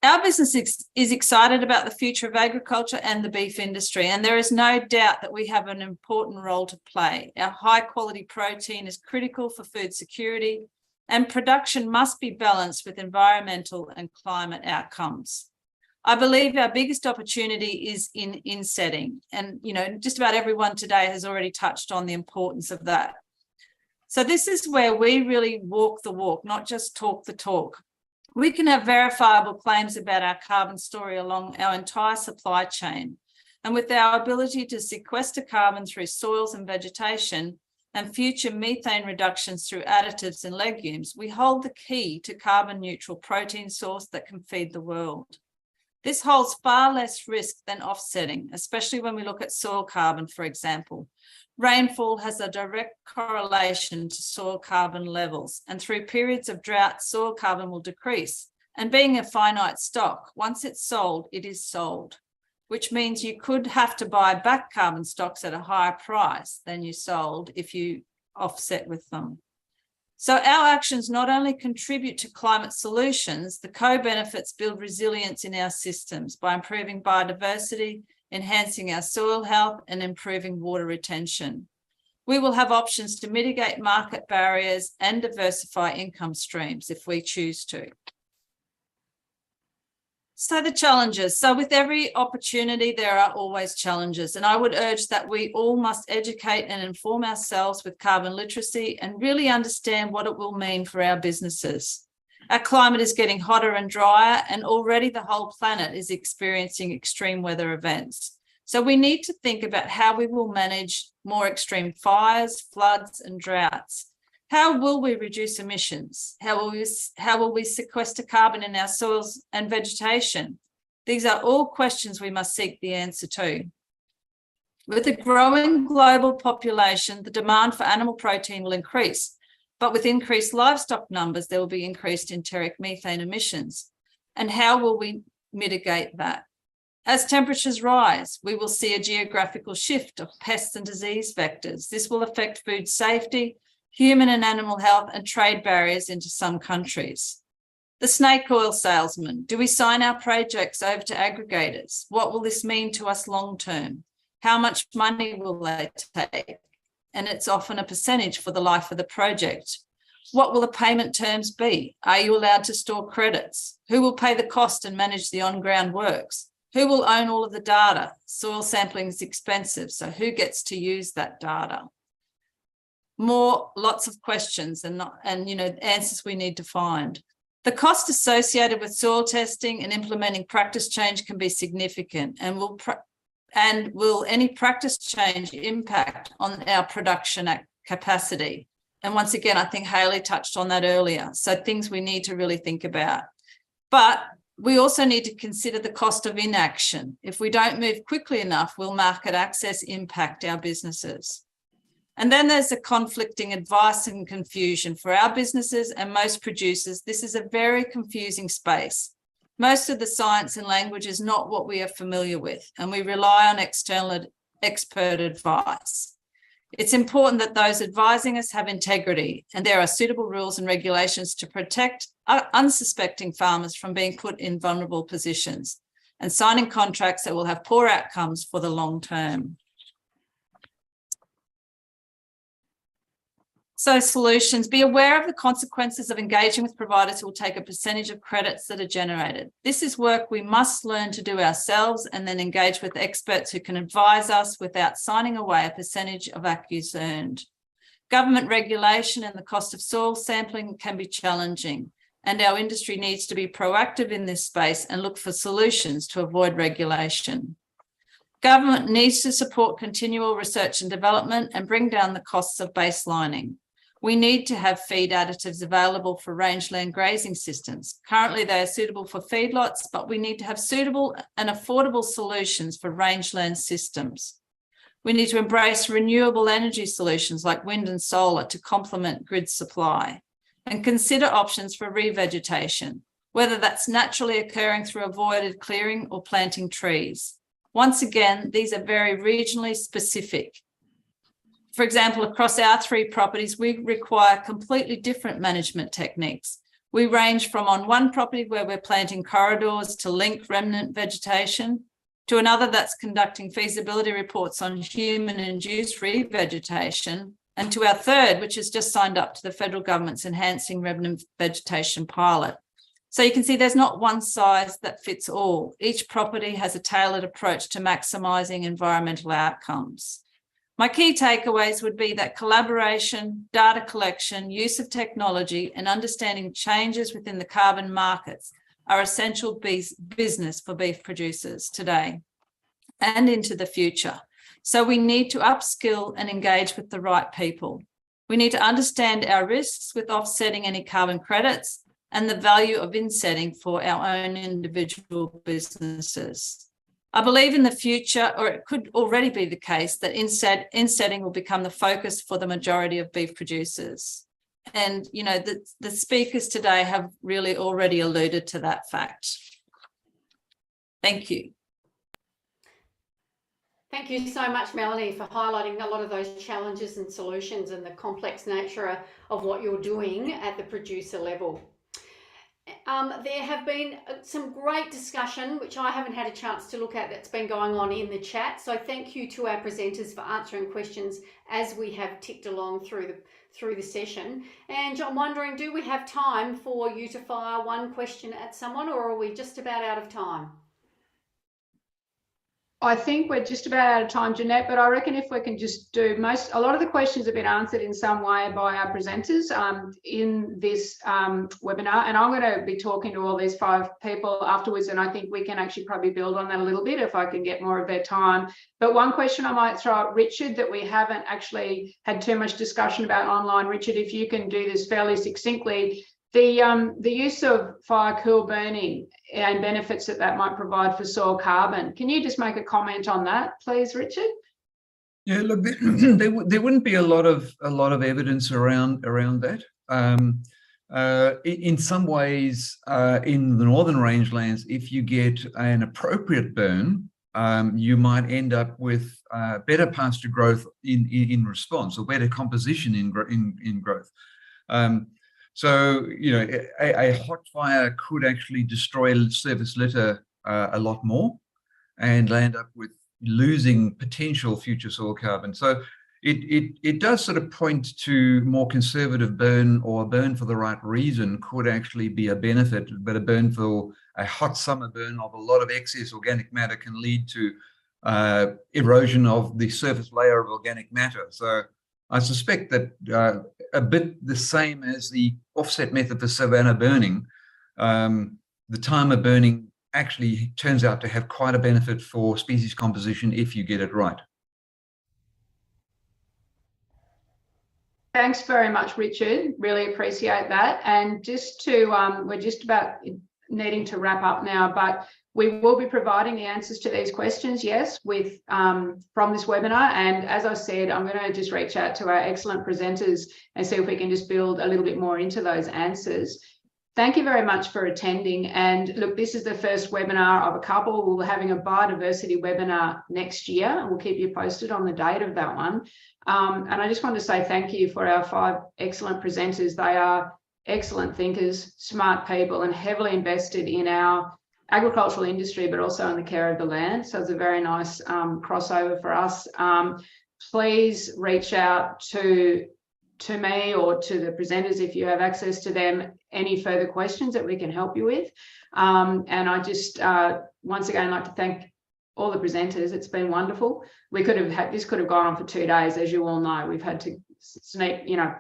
Our business is excited about the future of agriculture and the beef industry, and there is no doubt that we have an important role to play. Our high quality protein is critical for food security, and production must be balanced with environmental and climate outcomes. I believe our biggest opportunity is in insetting, and just about everyone today has already touched on the importance of that. So this is where we really walk the walk, not just talk the talk. We can have verifiable claims about our carbon story along our entire supply chain, and with our ability to sequester carbon through soils and vegetation and future methane reductions through additives and legumes, we hold the key to carbon neutral protein source that can feed the world. This holds far less risk than offsetting, especially when we look at soil carbon, for example. Rainfall has a direct correlation to soil carbon levels, and through periods of drought, soil carbon will decrease. And being a finite stock, once it's sold, it is sold, which means you could have to buy back carbon stocks at a higher price than you sold if you offset with them. So our actions not only contribute to climate solutions, the co-benefits build resilience in our systems by improving biodiversity, enhancing our soil health, and improving water retention. We will have options to mitigate market barriers and diversify income streams if we choose to. So the challenges. So with every opportunity, there are always challenges. And I would urge that we all must educate and inform ourselves with carbon literacy and really understand what it will mean for our businesses. Our climate is getting hotter and drier, and already the whole planet is experiencing extreme weather events. So we need to think about how we will manage more extreme fires, floods, and droughts. How will we reduce emissions? How will we sequester carbon in our soils and vegetation? These are all questions we must seek the answer to. With a growing global population, the demand for animal protein will increase, But with increased livestock numbers, there will be increased enteric methane emissions. And how will we mitigate that? As temperatures rise, we will see a geographical shift of pests and disease vectors. This will affect food safety, human and animal health, and trade barriers into some countries. The snake oil salesman. Do we sign our projects over to aggregators? What will this mean to us long term? How much money will they take? And it's often a percentage for the life of the project. What will the payment terms be? Are you allowed to store credits? Who will pay the cost and manage the on-ground works? Who will own all of the data? Soil sampling is expensive, so who gets to use that data? Lots of questions and answers we need to find. The cost associated with soil testing and implementing practice change can be significant, and will any practice change impact on our production capacity? And once again, I think Hayley touched on that earlier. So things we need to really think about. But we also need to consider the cost of inaction. If we don't move quickly enough, will market access impact our businesses? And then there's the conflicting advice and confusion. For our businesses and most producers, this is a very confusing space. Most of the science and language is not what we are familiar with, and we rely on external expert advice. It's important that those advising us have integrity, and there are suitable rules and regulations to protect unsuspecting farmers from being put in vulnerable positions and signing contracts that will have poor outcomes for the long term. So solutions, be aware of the consequences of engaging with providers who will take a percentage of credits that are generated. This is work we must learn to do ourselves and then engage with experts who can advise us without signing away a percentage of ACCUs earned. Government regulation and the cost of soil sampling can be challenging, and our industry needs to be proactive in this space and look for solutions to avoid regulation. Government needs to support continual research and development and bring down the costs of baselining. We need to have feed additives available for rangeland grazing systems. Currently, they are suitable for feedlots, but we need to have suitable and affordable solutions for rangeland systems. We need to embrace renewable energy solutions like wind and solar to complement grid supply, and consider options for revegetation, whether that's naturally occurring through avoided clearing or planting trees. Once again, these are very regionally specific. For example, across our 3 properties, we require completely different management techniques. We range from on one property where we're planting corridors to link remnant vegetation, to another that's conducting feasibility reports on human-induced revegetation, and to our third, which has just signed up to the federal government's Enhancing Remnant Vegetation pilot. So you can see there's not one size that fits all. Each property has a tailored approach to maximising environmental outcomes. My key takeaways would be that collaboration, data collection, use of technology, and understanding changes within the carbon markets are essential business for beef producers today and into the future. So we need to upskill and engage with the right people. We need to understand our risks with offsetting any carbon credits and the value of insetting for our own individual businesses. I believe in the future, or it could already be the case, that insetting will become the focus for the majority of beef producers. And, you know, the speakers today have really already alluded to that fact. Thank you. Thank you so much, Melanie, for highlighting a lot of those challenges and solutions and the complex nature of what you're doing at the producer level. There have been some great discussion, which I haven't had a chance to look at, that's been going on in the chat. So thank you to our presenters for answering questions as we have ticked along through the session. And I'm wondering, do we have time for you to fire one question at someone, or are we just about out of time? I think we're just about out of time, Jeanette, but I reckon if we can just do a lot of the questions have been answered in some way by our presenters in this webinar, and I'm going to be talking to all these 5 people afterwards, and I think we can actually probably build on that a little bit if I can get more of their time. But one question I might throw at Richard that we haven't actually had too much discussion about online. Richard, if you can do this fairly succinctly, the use of fire cool burning and benefits that might provide for soil carbon. Can you just make a comment on that, please, Richard? Yeah, look, there wouldn't be a lot of evidence around that. In some ways, in the northern rangelands, if you get an appropriate burn, you might end up with better pasture growth in response, or better composition in growth. So, you know, a hot fire could actually destroy surface litter a lot more, and land up with losing potential future soil carbon. So it does sort of point to more conservative burn, or a burn for the right reason could actually be a benefit, but a burn for a hot summer burn of a lot of excess organic matter can lead to erosion of the surface layer of organic matter. So I suspect that a bit the same as the offset method for savanna burning, the time of burning actually turns out to have quite a benefit for species composition if you get it right. Thanks very much, Richard. Really appreciate that. And just to, we're just about needing to wrap up now, but we will be providing the answers to these questions, yes, with from this webinar. And as I said, I'm going to just reach out to our excellent presenters and see if we can just build a little bit more into those answers. Thank you very much for attending. And look, this is the first webinar of a couple. We'll be having a biodiversity webinar next year, and we'll keep you posted on the date of that one. And I just want to say thank you for our 5 excellent presenters. They are excellent thinkers, smart people, and heavily invested in our agricultural industry, but also in the care of the land. So it's a very nice crossover for us. Please reach out to me or to the presenters if you have access to them, any further questions that we can help you with. And I just once again like to thank all the presenters. It's been wonderful. We could have had, this could have gone on for 2 days, as you all know. We've had to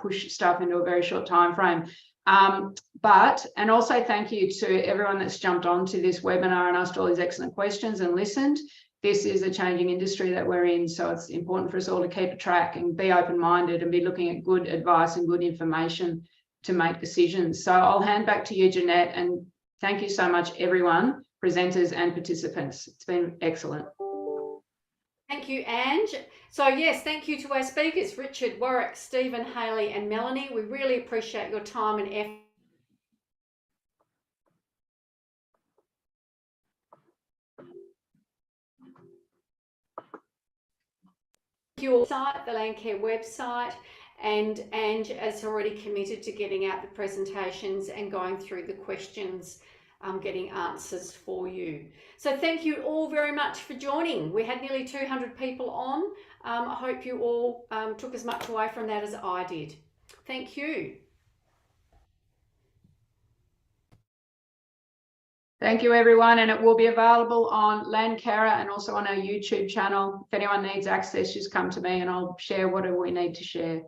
push stuff into a very short time frame. And also thank you to everyone that's jumped onto this webinar and asked all these excellent questions and listened. This is a changing industry that we're in, so it's important for us all to keep a track and be open-minded and be looking at good advice and good information to make decisions. So I'll hand back to you, Jeanette, and thank you so much, everyone, presenters and participants. It's been excellent. Thank you, Ange. So yes, thank you to our speakers, Richard, Warwick, Stephen, Hayley and Melanie. We really appreciate your time and effort. Your site, the Landcare website, and Ange has already committed to getting out the presentations and going through the questions, getting answers for you. So thank you all very much for joining. We had nearly 200 people on. I hope you all took as much away from that as I did. Thank you. Thank you, everyone, and it will be available on Landcare and also on our YouTube channel. If anyone needs access, just come to me and I'll share whatever we need to share.